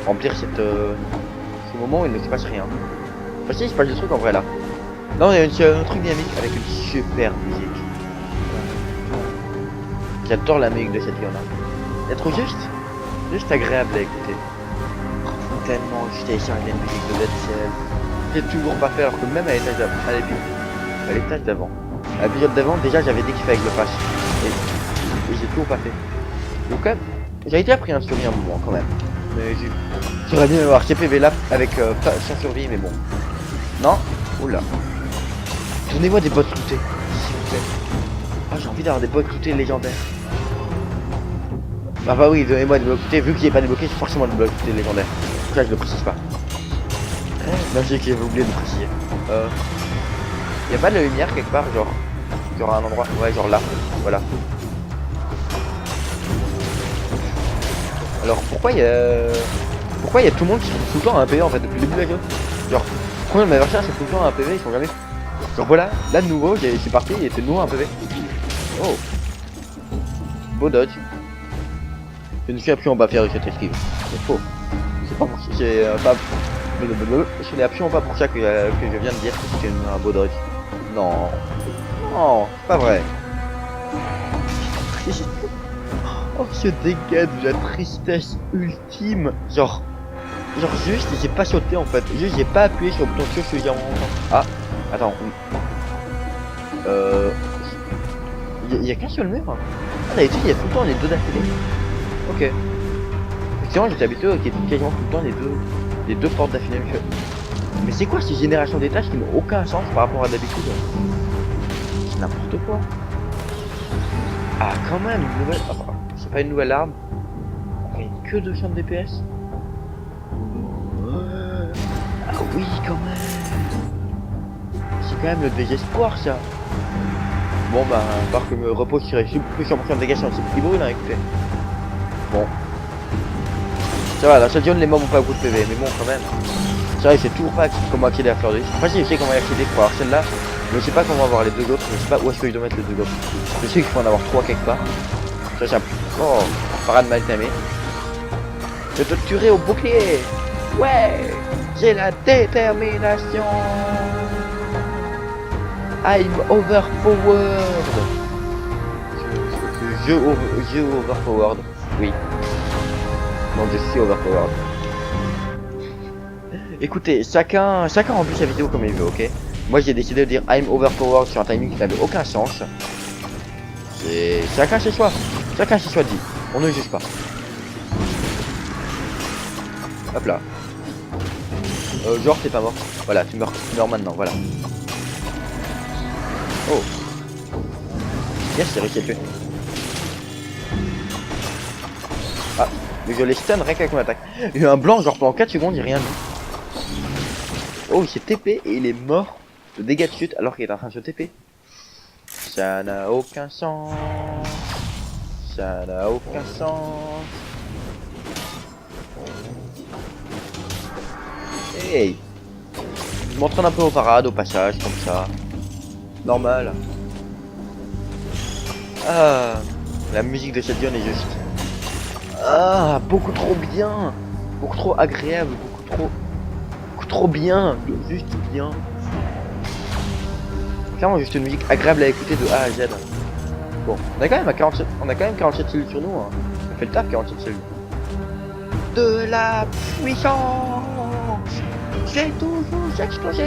remplir ce moment où il ne se passe rien. Enfin si, il se passe des trucs en vrai là. Non, il y a un truc dynamique avec une super musique. J'adore la musique de cette vie là. Elle est trop juste agréable à écouter. Tellement je télécharge la musique de Dead Cell. J'ai toujours pas fait alors que même à l'étage d'avant, à l'étage d'avant. À l'épisode d'avant, déjà j'avais dékiffé avec le patch. Et j'ai toujours pas fait. Donc quand même, j'ai déjà pris un survie un moment quand même. Mais j'aurais bien avoir CPV là avec sans survie, mais bon. Non. Oula. Donnez-moi des bots lootés, s'il vous plaît. Ah, j'ai envie d'avoir des bots lootés légendaires. Ah bah oui, donnez-moi des bots lootés. Vu qu'il n'y a pas débloqué, c'est forcément des bots lootés légendaires. Donc là, je le précise pas. Non, j'ai oublié de préciser. Y a pas de lumière quelque part, genre à un endroit, ouais, genre là, voilà. Alors pourquoi il y a tout le monde qui sont tout le temps à un PV en fait depuis le début de la game. Genre, combien de mes recherches sont tout le temps à un PV, ils sont jamais. Genre voilà, là de nouveau, c'est parti, il était de nouveau un PV. Oh, beau dodge. Je ne suis absolument pas fier de cette esquive. C'est faux. C'est pas pour ça. C'est pas. Je n'ai absolument pas pour ça que je viens de dire que c'était un beau dodge. Non. Non, c'est pas vrai. Oh, ce dégât de la tristesse ultime. Genre juste, j'ai pas sauté en fait. Juste, j'ai pas appuyé sur le bouton de sauter. Ah, attends. Il y a qu'un seul mur. Ah, d'habitude, il y a tout le temps les deux d'affilée. Ok. Effectivement, j'étais habitué qu'il y ait quasiment tout le temps les deux portes d'affilée. Mais c'est quoi ces générations d'étages qui n'ont aucun sens par rapport à d'habitude? C'est n'importe quoi. Ah, quand même, une nouvelle. Enfin, c'est pas une nouvelle arme. On fait que 200 de DPS. Ah oui, quand même. C'est quand même le désespoir, ça. Bon, bah, par que me repose sur les plus 100% de dégâts sur un petit brûle, hein, écoutez. Bon. Ça va, la seule zone, les mobs ont pas beaucoup de PV, mais bon, quand même. C'est vrai, c'est toujours pas comment accéder à Fleur de Lys. Enfin, si, je sais comment y accéder pour avoir celle-là. Je sais pas comment avoir les deux autres, je sais pas où est-ce que je dois mettre les deux autres. Je sais qu'il faut en avoir 3 quelque part. Ça, c'est un... Oh, parade mal timée. Je te tuerai au bouclier. Ouais, j'ai la détermination. I'm overpowered. Je overpowered. Oui. Donc je suis overpowered. Écoutez, chacun remplit sa vidéo comme il veut, ok? Moi j'ai décidé de dire I'm overpowered sur un timing qui n'avait aucun sens. C'est chacun ses choix. Chacun ses choix dit. On ne juge pas. Hop là. Genre t'es pas mort. Voilà, tu meurs maintenant, voilà. Oh. Yes, j'ai réussi à le tuer. Ah, mais je les stun rien qu'avec mon attaque. Il y a eu un blanc genre pendant 4 secondes, il rien dit. Oh, il s'est TP et il est mort de dégâts de chute alors qu'il est en train de se TP. Ça n'a aucun sens. Ça n'a aucun sens. Hey, je m'entraîne un peu aux parades, au passage, comme ça. Normal. Ah, la musique de cette zone est juste... Ah, beaucoup trop bien. Beaucoup trop agréable, beaucoup trop bien. Juste bien. Clairement, juste une musique agréable à écouter de A à Z. Bon, on a quand même 47 cellules sur nous. Hein. On fait le taf, 47 cellules. De la puissance. J'ai toujours explosé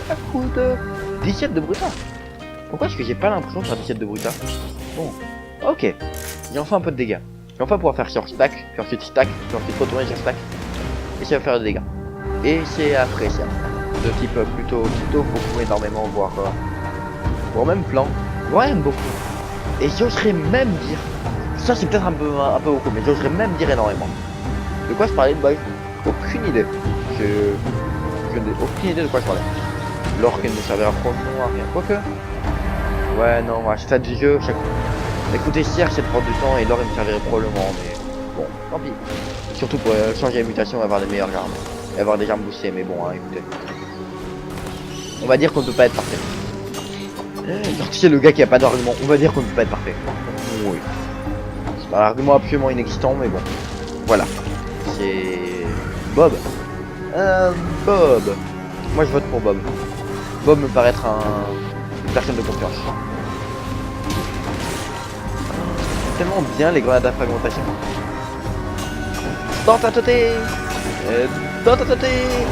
à coup de 17 de bruta. Pourquoi est-ce que j'ai pas l'impression de faire 17 de bruta? Bon, ok. J'ai enfin un peu de dégâts. Je vais enfin pouvoir faire sur stack, puis ensuite stack, puis ensuite retourner sur stack. Et ça va faire des dégâts. Et c'est appréciable. De type plutôt beaucoup, énormément, voire même plan, voire même beaucoup. Et j'oserais même dire, ça c'est peut-être un peu beaucoup, mais j'oserais même dire énormément. De quoi je parlais de bug? Aucune idée. Je n'ai aucune idée de quoi je parlais. L'or qu'elle ne servira probablement à rien. Quoique. Ouais, non, à ce stade du jeu, écoutez, certes, c'est de prendre du temps et l'or il me servirait probablement, mais bon, tant pis. Surtout pour changer la mutation et avoir des meilleures armes. Et avoir des armes boostées, mais bon, hein, écoutez. On va dire qu'on ne peut pas être parfait. Genre, tu sais, le gars qui a pas d'argument, on va dire qu'on ne peut pas être parfait. Oui. C'est un argument absolument inexistant, mais bon. Voilà. C'est Bob. Bob. Moi je vote pour Bob. Bob me paraît être une personne de confiance. Tellement bien les grenades à fragmentation. Dans ta tête. Dans ta tête.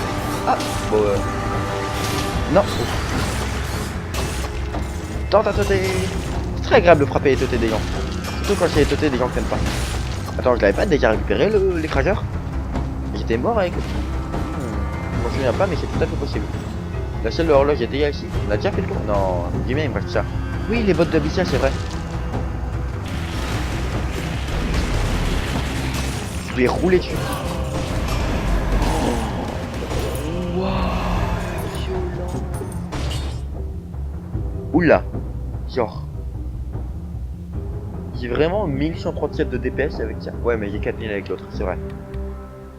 Ah bon non. Dans ta tête. C'est très agréable de frapper les têtes des gens. Surtout quand c'est les têtes des gens que t'aimes pas. Attends, je l'avais pas déjà récupéré l'écraseur? J'étais mort avec. Je m'en souviens pas, mais c'est tout à fait possible. La seule horloge est déjà ici. On a déjà fait le tour? Non, dis bien, il me reste ça. Oui, les bottes de Abyssal, c'est vrai. Je vais rouler dessus. Waouh, violent. Oula, genre. J'ai vraiment 1137 de DPS avec ça. Ouais, mais j'ai 4000 avec l'autre, c'est vrai.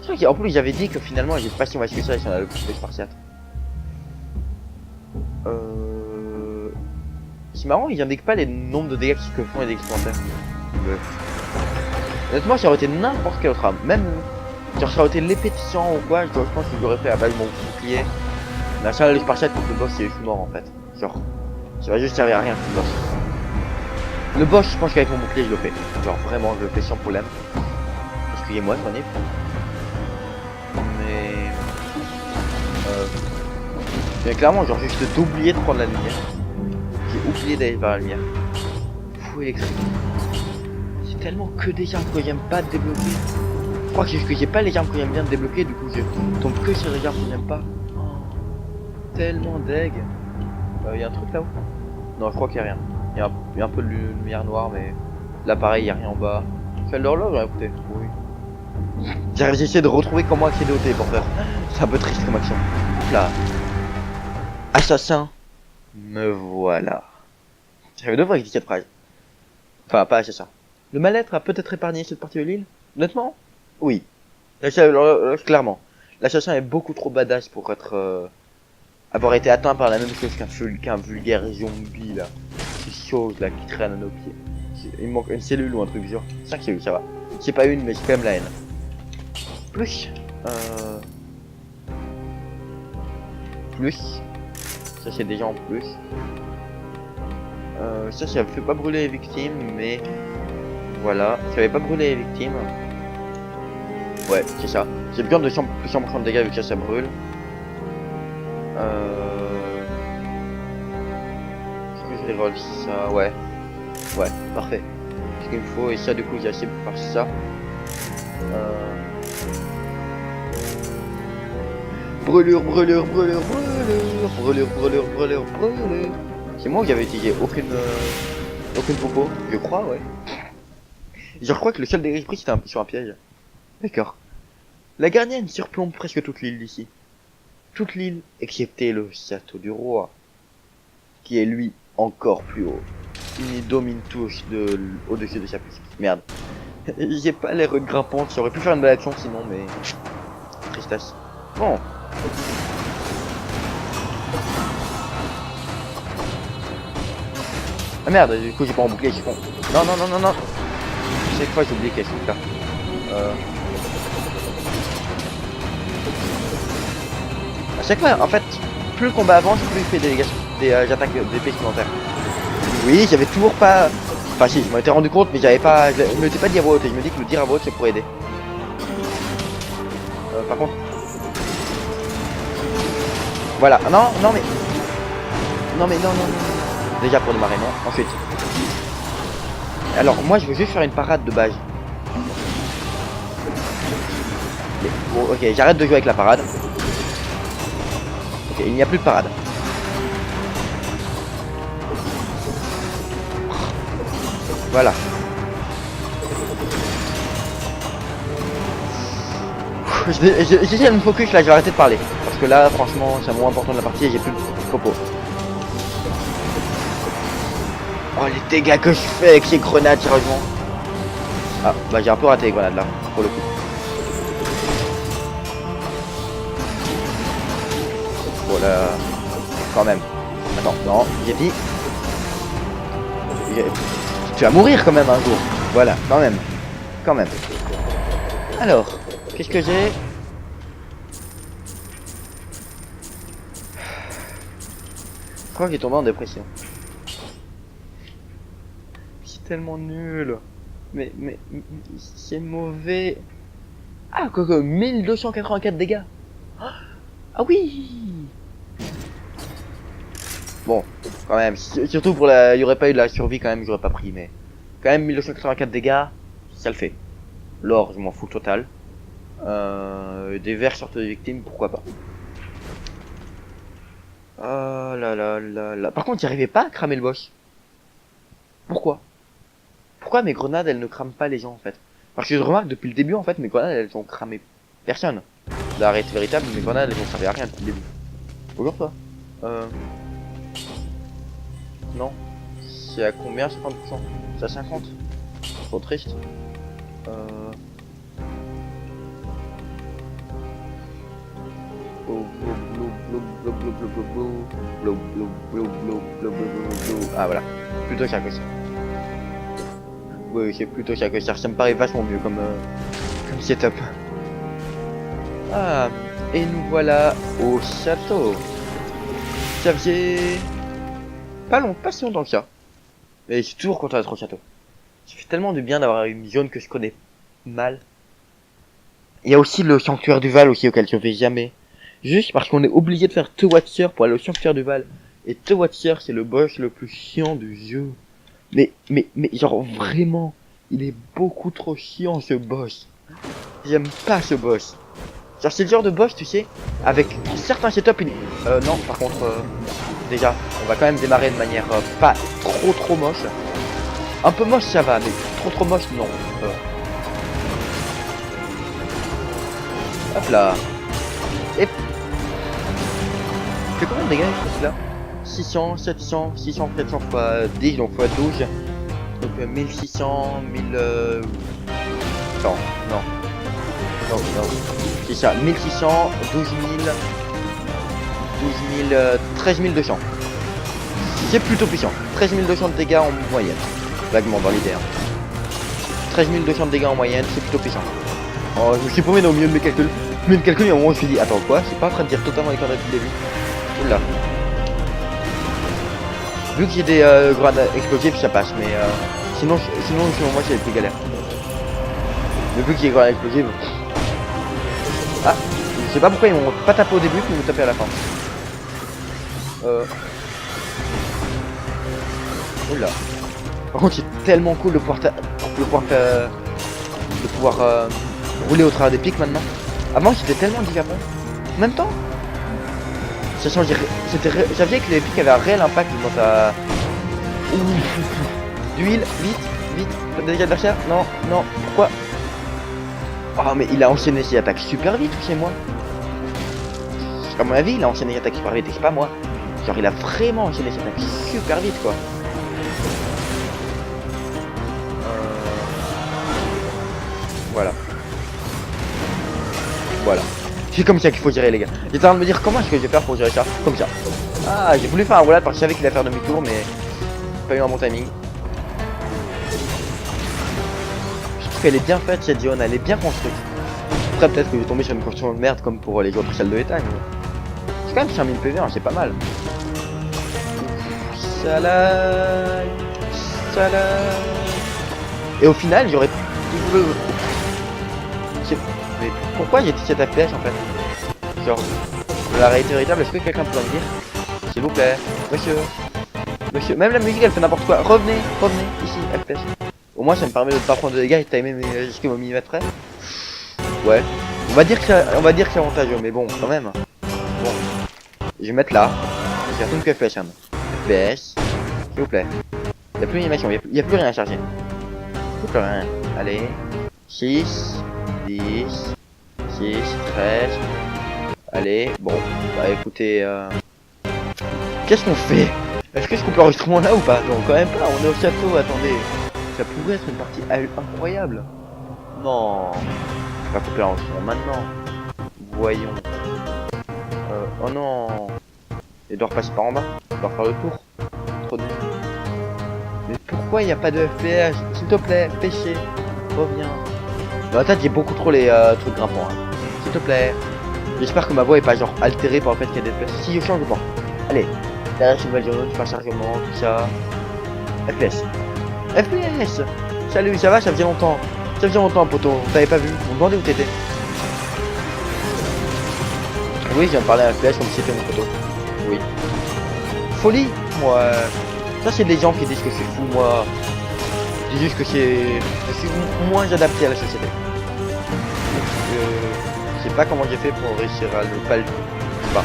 C'est vrai qu'en plus, j'avais dit que finalement, j'ai pas si on va que ça si on a le plus de spartiate. C'est marrant, il indique pas les nombres de dégâts que font les dégâts supplémentaires. Ouais. Honnêtement, ça aurait été n'importe quelle autre arme. Même, genre, ça aurait été l'épée de sang ou quoi, je pense que j'aurais fait à base de mon bouclier. Mais ça, le spartiate contre le boss, je suis mort en fait. Genre, ça va juste servir à rien le boss. Le boss, je pense qu'avec mon bouclier, je le fais. Genre, vraiment, je le fais sans problème. Excusez-moi, j'en ai. Mais clairement, genre juste d'oublier de prendre la lumière. J'ai oublié d'aller vers la lumière. Fou électrique. C'est tellement que des armes que j'aime pas débloquer. Je crois que j'ai pas les armes que j'aime bien débloquer, du coup je tombe que sur les armes que j'aime pas. Oh, tellement deg. Y a un truc là-haut? Non, je crois qu'il y a rien. Il y a un peu de lumière noire, mais là pareil, il y a rien en bas. Celle d'horloge, écoutez. Oui. J'ai essayé de retrouver comment accéder au téléporteur. C'est un peu triste comme action. Là. Assassin, me voilà. J'avais deux fois avec cette phrase. Enfin, pas assassin. Le mal-être a peut-être épargné cette partie de l'île? Honnêtement? Oui. Clairement. L'assassin est beaucoup trop badass pour être... avoir été atteint par la même chose qu'un vulgaire zombie, là. Ces choses, là, qui traînent à nos pieds. Il me manque une cellule ou un truc genre. 5 cellules, ça va. C'est pas une, mais c'est quand même la haine. Plus. Plus. Ça c'est déjà en plus. Ça fait pas brûler les victimes, mais voilà, ça avait pas brûlé les victimes. Ouais, c'est ça. J'ai besoin de 100% de dégâts vu que ça brûle. Est-ce que je reroll ça? Ouais. Ouais, parfait. Ce qu'il me faut, et ça du coup j'ai assez pour faire ça. Brûlure. C'est moi qui avais utilisé aucune popo, je crois, ouais. Je crois que le seul dégât pris c'était sur un piège. D'accord. La gardienne surplombe presque toute l'île d'ici. Toute l'île, excepté le château du roi, qui est lui encore plus haut. Il y domine tous au-dessus de sa puissance. Merde. J'ai pas l'air grimpante, j'aurais pu faire une belle action sinon, mais... Tristesse. Bon. Ah merde, du coup j'ai pas embouclé, je suis con. Non. Chaque fois j'ai oublié qu'il y a ce truc là. À chaque fois, en fait, plus le combat avance, plus il fait des attaques d'épée supplémentaires. Oui, j'avais toujours pas... Enfin si, je m'en étais rendu compte, mais j'avais pas... Je me l'étais pas dit à voix haute, et je me dis que le dire à voix haute, c'est pour aider. Par contre... Voilà, ah, non, non mais... Non mais non, non, non. Déjà pour démarrer, non. Ensuite. Alors, moi, je veux juste faire une parade de base. Mais, bon, ok, j'arrête de jouer avec la parade. Ok, il n'y a plus de parade. Voilà. J'essaie de me focus là, je vais arrêter de parler. Parce que là, franchement, c'est moins important de la partie et j'ai plus de propos. Oh, les dégâts que je fais avec ces grenades, sérieusement. Ah, bah j'ai un peu raté les grenades là, pour le coup. Voilà. Quand même. Attends, non, j'ai dit. Tu vas mourir quand même un jour. Voilà, quand même. Quand même. Alors, qu'est-ce que j'ai? Je crois que j'ai tombé en dépression. C'est tellement nul. Mais c'est mauvais. Ah, quoi que 1284 dégâts. Ah oui. Bon, quand même, surtout pour la... Il n'y aurait pas eu de la survie quand même, j'aurais pas pris, mais... Quand même 1284 dégâts, ça le fait. L'or, je m'en fous total. Des vers sortent des victimes, pourquoi pas. Oh là là là là. Par contre, j'arrivais pas à cramer le boss. Pourquoi? Pourquoi mes grenades, elles ne crament pas les gens, en fait? Parce que je remarque, depuis le début, en fait, mes grenades, elles ont cramé personne. La réalité véritable, mes grenades, elles ont servi à rien depuis le début. Bonjour, toi. Non. C'est à combien 50%? C'est à 50. Trop triste. Ah voilà. Plutôt cher que ça. Oui, c'est plutôt cher que ça. Ça me paraît vachement mieux comme setup. Ah, et nous voilà au château. Ça faisait pas si longtemps que ça. Mais je suis toujours content d'être au château. Ça fait tellement du bien d'avoir une zone que je connais mal. Il y a aussi le sanctuaire du Val aussi auquel je vais jamais. Juste parce qu'on est obligé de faire The Watcher pour aller au sanctuaire du Val. Et The Watcher c'est le boss le plus chiant du jeu. Mais genre vraiment, il est beaucoup trop chiant ce boss. J'aime pas ce boss. Genre c'est le genre de boss tu sais, avec certains setups non par contre déjà on va quand même démarrer de manière pas trop moche. Un peu moche ça va, mais trop moche non. Hop là. Et c'est combien de dégâts là 600, 700, 600, 700 fois 10 donc fois 12. Donc 1600, 1000 non. C'est ça, 1600, 12 000, 13 200. C'est plutôt puissant. 13 200 de dégâts en moyenne. Vaguement dans l'idée. 13 200 de dégâts en moyenne, c'est plutôt puissant. Oh, je me suis paumé au milieu de mes calculs. Et à un moment, je me suis dit, attends quoi, c'est pas en train de dire totalement les conneries depuis le début. Oula. Vu que j'ai des grenades explosives, ça passe, mais sinon moi c'est les plus galères. Mais vu que j'ai des grenades explosives. Ah, je sais pas pourquoi ils m'ont pas tapé au début, puis ils m'ont tapé à la fin. Oula. Par contre, c'est tellement cool de pouvoir rouler au travers des pics maintenant. Avant, c'était tellement différent. En même temps, ça changeait. J'avais que les pics avaient un réel impact dans ta. D'huile, vite. Pas de dégâts d'adversaire. Non, pourquoi? Oh mais il a enchaîné ses attaques super vite chez moi. À mon avis il a enchaîné ses attaques super vite et c'est pas moi. Genre il a vraiment enchaîné ses attaques super vite quoi. Voilà. C'est comme ça qu'il faut gérer les gars. J'étais en train de me dire comment est-ce que je vais faire pour gérer ça. Comme ça. Ah j'ai voulu faire un roulade parce que je savais qu'il allait faire demi-tour mais pas eu un bon timing. qu'elle est bien faite cette zone, elle est bien construite. Après peut-être que je vais tomber sur une construction de merde comme pour les autres salles de l'état, mais c'est quand même 5000 PV, hein, c'est pas mal. Salade, salade. Et au final, j'aurais pu... Mais pourquoi j'ai 17 FPS en fait? Genre, la réalité véritable, est-ce que quelqu'un peut me dire? S'il vous plaît, monsieur. Monsieur, même la musique elle fait n'importe quoi. Revenez, revenez, ici, FPS. Au moins ça me permet de pas prendre de dégâts et de timer jusqu'au millimètre près. Ouais. On va dire que c'est avantageux, mais bon, quand même. Bon. Je vais mettre là. Je vais faire tout que FPS. Hein. FPS. S'il vous plaît. Il n'y a plus d'animation, il n'y a plus rien à charger. Plus rien. Allez. 6, 10, 6, 13. Allez, bon. Bah écoutez, qu'est-ce qu'on fait? Est-ce que je coupe l'enregistrement là ou pas? Non, quand même pas, on est au château, attendez. Ça pourrait être une partie incroyable. Non. On va couper l'enregistrement maintenant. Voyons. Oh non. Il doit repasser par en bas. Il doit refaire le tour. Trop dur. Mais pourquoi il n'y a pas de FPS? S'il te plaît, pêchez. Reviens. Dans la tête, j'ai beaucoup trop les trucs grimpants. Hein. S'il te plaît. J'espère que ma voix est pas genre altérée par le fait qu'il y a des FPS. Si je change, je pense. Allez. Derrière une nouvelle zone, tu fais un chargement, tout ça. FPS. FPS. Salut, ça va? Ça faisait longtemps. Ça faisait longtemps, poteau. On t'avait pas vu. On me demandait où t'étais. Oui, je viens de parler à FPS comme si c'était mon poteau. Oui. Folie? Moi. Ça, c'est des gens qui disent que c'est fou, moi. Je dis juste que je suis moins adapté à la société. Je sais pas comment j'ai fait pour réussir à ne pas le. Je sais pas.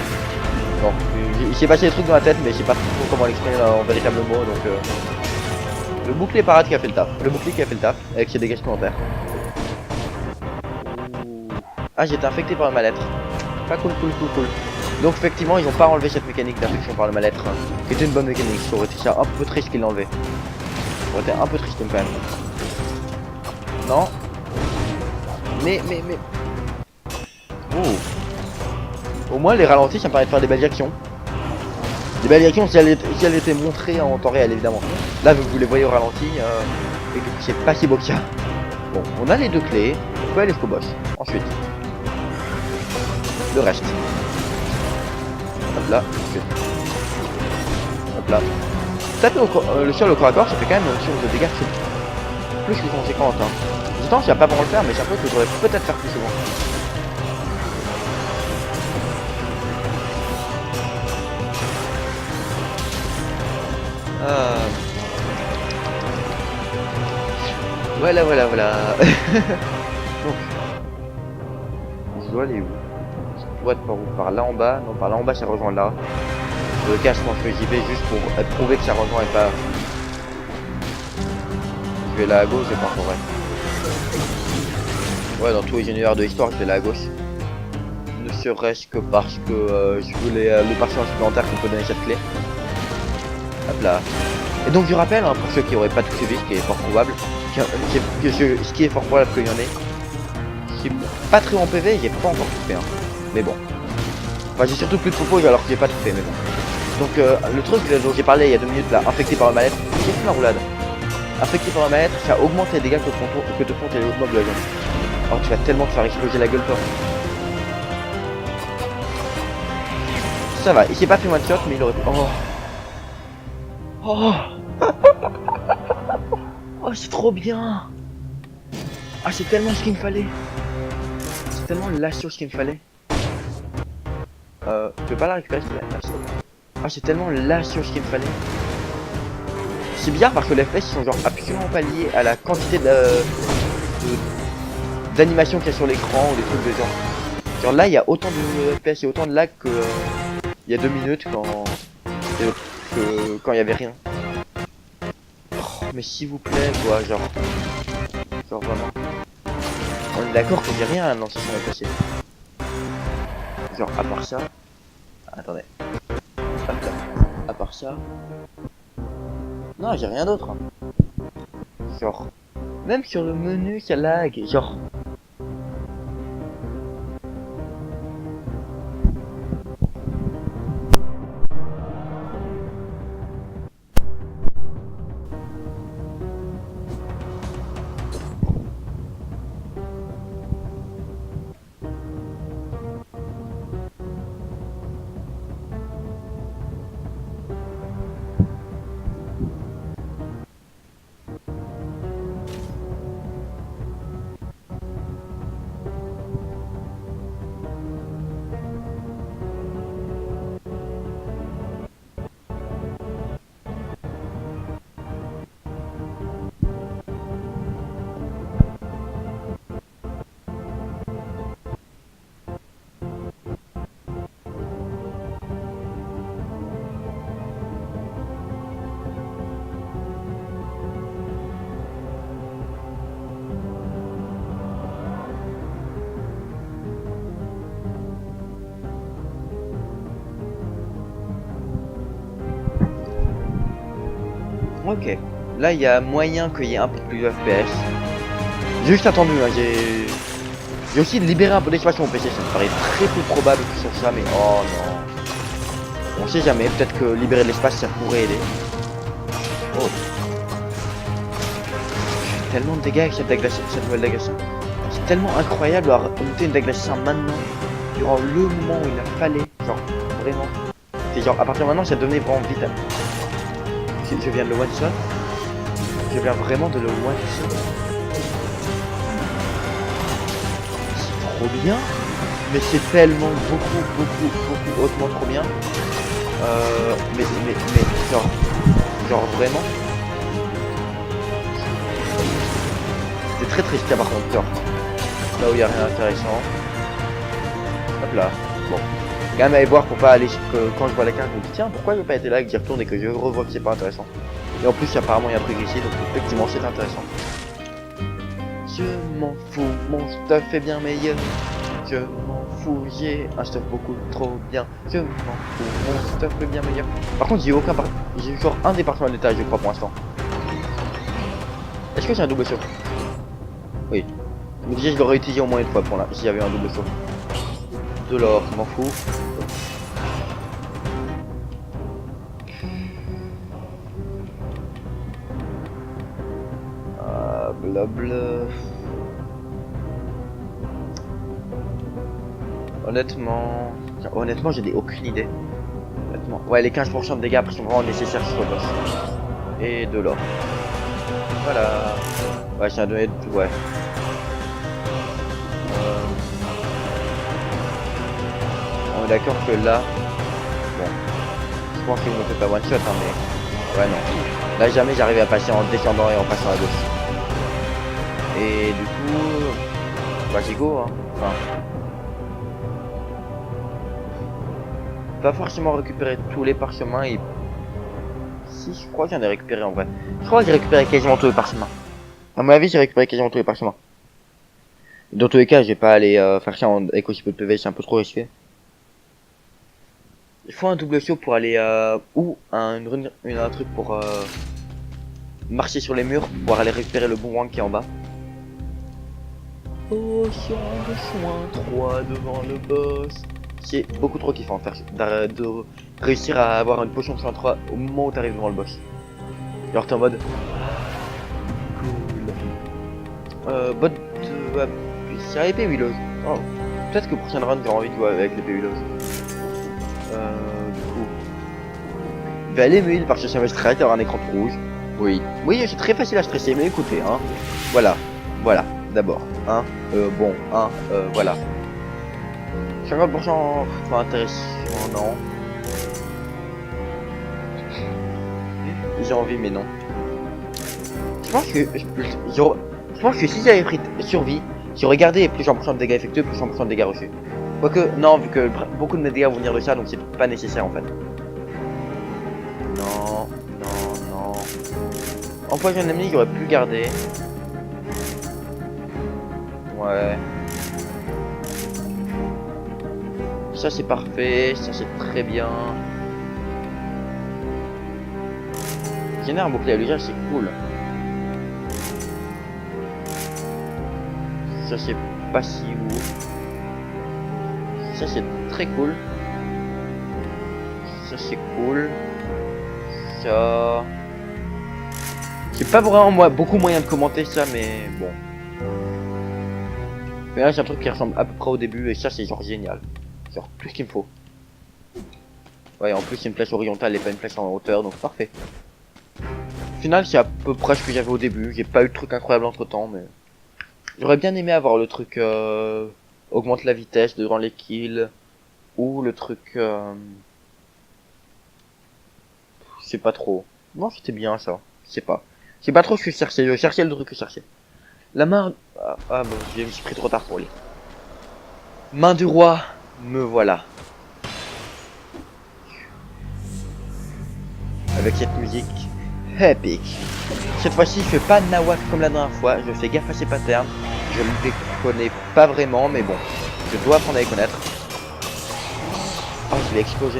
Bon, il s'est passé des trucs dans la tête, mais je sais pas trop comment l'exprimer en véritable mot, donc le bouclier parade qui a fait le taf. Le bouclier qui a fait le taf, avec ses dégâts supplémentaires. Ah, j'ai été infecté par le mal-être. Pas cool. Donc effectivement, ils ont pas enlevé cette mécanique d'infection par le mal-être, qui était une bonne mécanique. Ça aurait été ça un peu triste qu'ils l'enlevaient. Ça aurait été un peu triste quand même. Non. Mais... Au moins les ralentis ça me permet de faire des belles actions. Des belles actions si elles étaient montrées en temps réel évidemment. Là vous les voyez au ralenti et du coup c'est pas si beau que ça. Bon, on a les deux clés, on peut aller jusqu'au boss. Ensuite. Le reste. Hop là, ensuite. Hop là. Taper le sol au corps à corps ça fait quand même une source de dégâts plus que conséquente. Hein. Je pense qu'il n'y a pas vraiment le faire mais c'est un truc que j'aurais peut-être faire plus souvent. Voilà. Donc, je dois aller où? Je dois être par où? Par là en bas? Non, par là en bas ça rejoint là. Le cas je pense que j'y vais juste pour prouver que ça rejoint et pas... Je vais là à gauche et pas en vrai. Ouais, dans tous les univers de l'histoire je vais là à gauche. Ne serait-ce que parce que je voulais le personnage supplémentaire qu'on peut donner cette clé. Hop là. Et donc je rappelle, hein, pour ceux qui n'auraient pas tout suivi, ce qui est fort probable, ce qui est fort probable qu'il y en ait, c'est pas très en PV, j'ai pas encore tout fait. Hein. Mais bon. Enfin j'ai surtout plus de propos alors que j'ai pas tout fait, mais bon. Donc le truc dont j'ai parlé il y a 2 minutes là, infecté par le mal-être, j'ai fait ma roulade. Infecté par le mal-être, ça augmente les dégâts que te font tes autres mobs de la zone. Oh tu vas tellement te faire exploser la gueule toi. Ça va, il s'est pas fait one shot mais il aurait pu. Oh oh c'est trop bien. Ah c'est tellement ce qu'il me fallait. C'est tellement la chose qu'il me fallait. Je peux pas la récupérer s'il vous plaît. Merci. Ah c'est tellement la chose qu'il me fallait. C'est bizarre parce que les FPS ils sont genre absolument pas liés à la quantité d'animation qu'il y a sur l'écran ou des trucs de genre. Genre là il y a autant de FPS et autant de lag que il y a 2 minutes quand il y avait rien. Oh, mais s'il vous plaît quoi, genre vraiment. On est d'accord que j'ai rien dans ce son est passé. Genre à part ça. Attendez. Hop là. À part ça. Non j'ai rien d'autre. Genre. Même sur le menu ça lag. Genre. Ok. Là, il y a moyen qu'il y ait un peu plus de FPS. J'ai juste attendu, hein, j'ai aussi libéré un peu d'espace sur mon PC, ça me paraît très peu probable que ce soit ça, mais oh non. On sait jamais, peut-être que libérer de l'espace, ça pourrait aider. Oh. Tellement de dégâts avec cette nouvelle dague glacée. C'est tellement incroyable d'avoir monté une dague glacée maintenant, durant le moment où il a fallu, genre, vraiment. C'est genre, à partir de maintenant, ça devenait vraiment vital. Je viens de le one-shot. Je viens vraiment de le one-shot. Trop bien, mais c'est tellement beaucoup hautement trop bien. Mais genre vraiment. C'est très triste par contre, genre. Là où il n'y a rien d'intéressant. Hop là. Bon. Quand même aller voir pour pas aller quand je vois la carte, je me dis tiens pourquoi je veux pas être là, que j'y retourne et que je revois que c'est pas intéressant. Et en plus apparemment il y a un truc ici, donc effectivement c'est intéressant. Je m'en fous, mon stuff est bien meilleur. Je m'en fous, j'ai un stuff beaucoup trop bien. Je m'en fous, mon stuff est bien meilleur. Par contre, j'ai aucun j'ai genre un département d'étage, je crois, pour l'instant. Est-ce que j'ai un double saut? Oui. Je me disais, je l'aurais utilisé au moins une fois pour là, s'il y avait un double saut. De l'or, je m'en fous. Blabla. Honnêtement, j'ai aucune idée. Honnêtement. Ouais, les 15% de dégâts après sont vraiment nécessaires sur le boss. Et de l'or. Voilà. Ouais, j'ai un donné de... Ouais. On est d'accord que là... Bon. Je pense qu'il ne me fait pas one shot, hein, mais... Ouais, non. Là, jamais j'arrivais à passer en descendant et en passant à gauche. Et du coup... Bah, c'est go, hein. Enfin... Pas forcément récupérer tous les parchemins et... Si, je crois que j'en ai récupéré en vrai. Je crois que j'ai récupéré quasiment tous les parchemins. À mon avis, j'ai récupéré quasiment tous les parchemins. Dans tous les cas, je vais pas aller faire ça avec aussi peu de PV, c'est un peu trop risqué. Il faut un double saut pour aller ou un truc pour marcher sur les murs pour pouvoir aller récupérer le boomerang qui est en bas. Potion de soin 3 devant le boss. C'est beaucoup trop kiffant de réussir à avoir une potion de soin 3 au moment où t'arrives devant le boss. Genre t'es en mode cool. Bot c'est l'épée huileuse. Oh. Peut-être que prochaine run j'aurai envie de jouer avec l'épée huileuse. Du coup. Je vais aller m'huile parce que ça va stress d'avoir un écran rouge. Oui. Oui, c'est très facile à stresser, mais écoutez, hein. Voilà. Voilà. D'abord. Hein. Bon. Hein. Voilà. 50% pas intéressant, non. J'ai envie, mais non. Je pense que si j'avais pris survie, j'aurais gardé plus 100% de dégâts effectués, plus 100% de dégâts reçus. Quoique, non, vu que beaucoup de mes dégâts vont venir de ça, donc c'est pas nécessaire en fait. Non, non, non. Empoisonner un ennemi, j'aurais pu garder. Ouais. Ça c'est parfait, ça c'est très bien. Générer un bouclier à l'usage, c'est cool. Ça c'est pas si ouf. Ça c'est très cool. Ça c'est cool. Ça... C'est pas vraiment beaucoup moyen de commenter ça, mais bon. Mais là c'est un truc qui ressemble à peu près au début et ça c'est genre génial. Genre tout ce qu'il me faut. Ouais, en plus c'est une flèche horizontale et pas une flèche en hauteur, donc parfait. Au final c'est à peu près ce que j'avais au début. J'ai pas eu de truc incroyable entre temps, mais... J'aurais bien aimé avoir le truc augmente la vitesse durant les kills. Ou le truc... Je sais pas trop. Non, c'était bien ça. Je sais pas. Je sais pas trop ce que je cherchais. Je cherchais le truc que je cherchais. La main... Ah bon, je me suis pris trop tard pour lui. Main du roi. Me voilà. Avec cette musique épique. Cette fois-ci, je fais pas nawak comme la dernière fois. Je fais gaffe à ses patterns. Je ne les connais pas vraiment, mais bon. Je dois apprendre à les connaître. Oh, je l'ai explosé.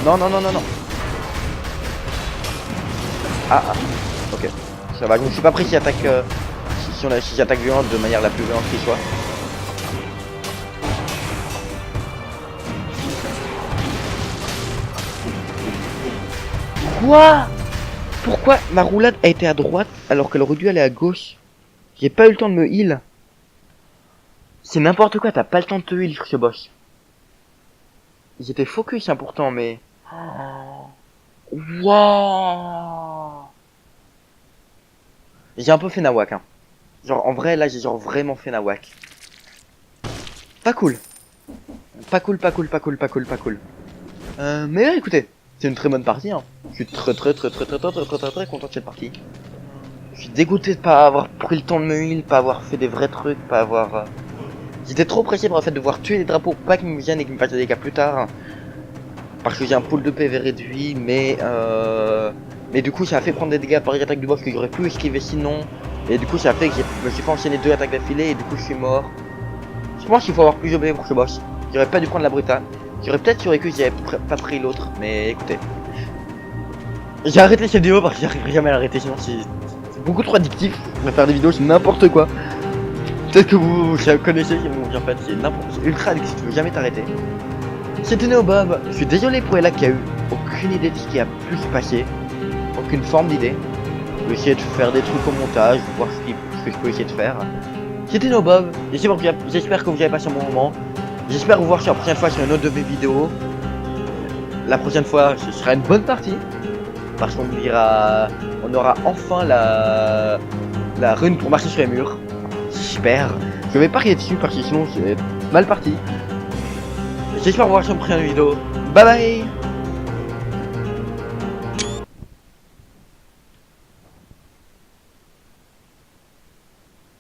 Non, non, non, non, non. Ah, ah. Ok. Ça va, je me suis pas pris si attaque... si j'attaque violente de manière la plus violente qui soit. Quoi? Pourquoi ma roulade a été à droite alors qu'elle aurait dû aller à gauche? J'ai pas eu le temps de me heal. C'est n'importe quoi, t'as pas le temps de te heal sur ce boss. J'étais focus hein, pourtant, mais... Waouh. J'ai un peu fait nawak hein. Genre en vrai là j'ai genre vraiment fait nawak. Pas cool. Pas cool, pas cool, pas cool, pas cool, pas cool. Mais là, écoutez, c'est une très bonne partie hein. Je suis très content de cette partie. Je suis dégoûté de pas avoir pris le temps de me heal, pas avoir fait des vrais trucs, pas avoir... J'étais trop pressé par le fait de devoir tuer les drapeaux pour pas qu'ils me viennent et qu'ils me fassent des dégâts plus tard. Parce que j'ai un pool de PV réduit, mais du coup ça a fait prendre des dégâts par les attaques du boss que j'aurais pu esquiver sinon. Et du coup ça a fait que je me suis fait enchaîner 2 attaques d'affilée et du coup je suis mort. Je pense qu'il faut avoir plus de PV pour ce boss. J'aurais pas dû prendre la brutale. J'aurais peut-être survécu si j'avais pas pris l'autre, mais écoutez. J'ai arrêté cette vidéo parce que j'arriverai jamais à l'arrêter sinon c'est beaucoup trop addictif. On va faire des vidéos sur n'importe quoi. Peut-être que vous connaissez, en fait c'est ultra addictif, tu veux jamais t'arrêter. C'était Neobob, je suis désolé pour Ella qui a eu aucune idée de ce qui a pu se passer, aucune forme d'idée. Je vais essayer de faire des trucs au montage, voir ce que je peux essayer de faire. C'était Neobob, j'espère que vous avez passé un bon moment. J'espère vous voir sur la prochaine fois sur une autre de mes vidéos. La prochaine fois ce sera une bonne partie, parce qu'on aura enfin la rune pour marcher sur les murs. J'espère. Je vais pas rier dessus parce que sinon c'est mal parti. J'espère vous voir sur une prochaine vidéo. Bye bye.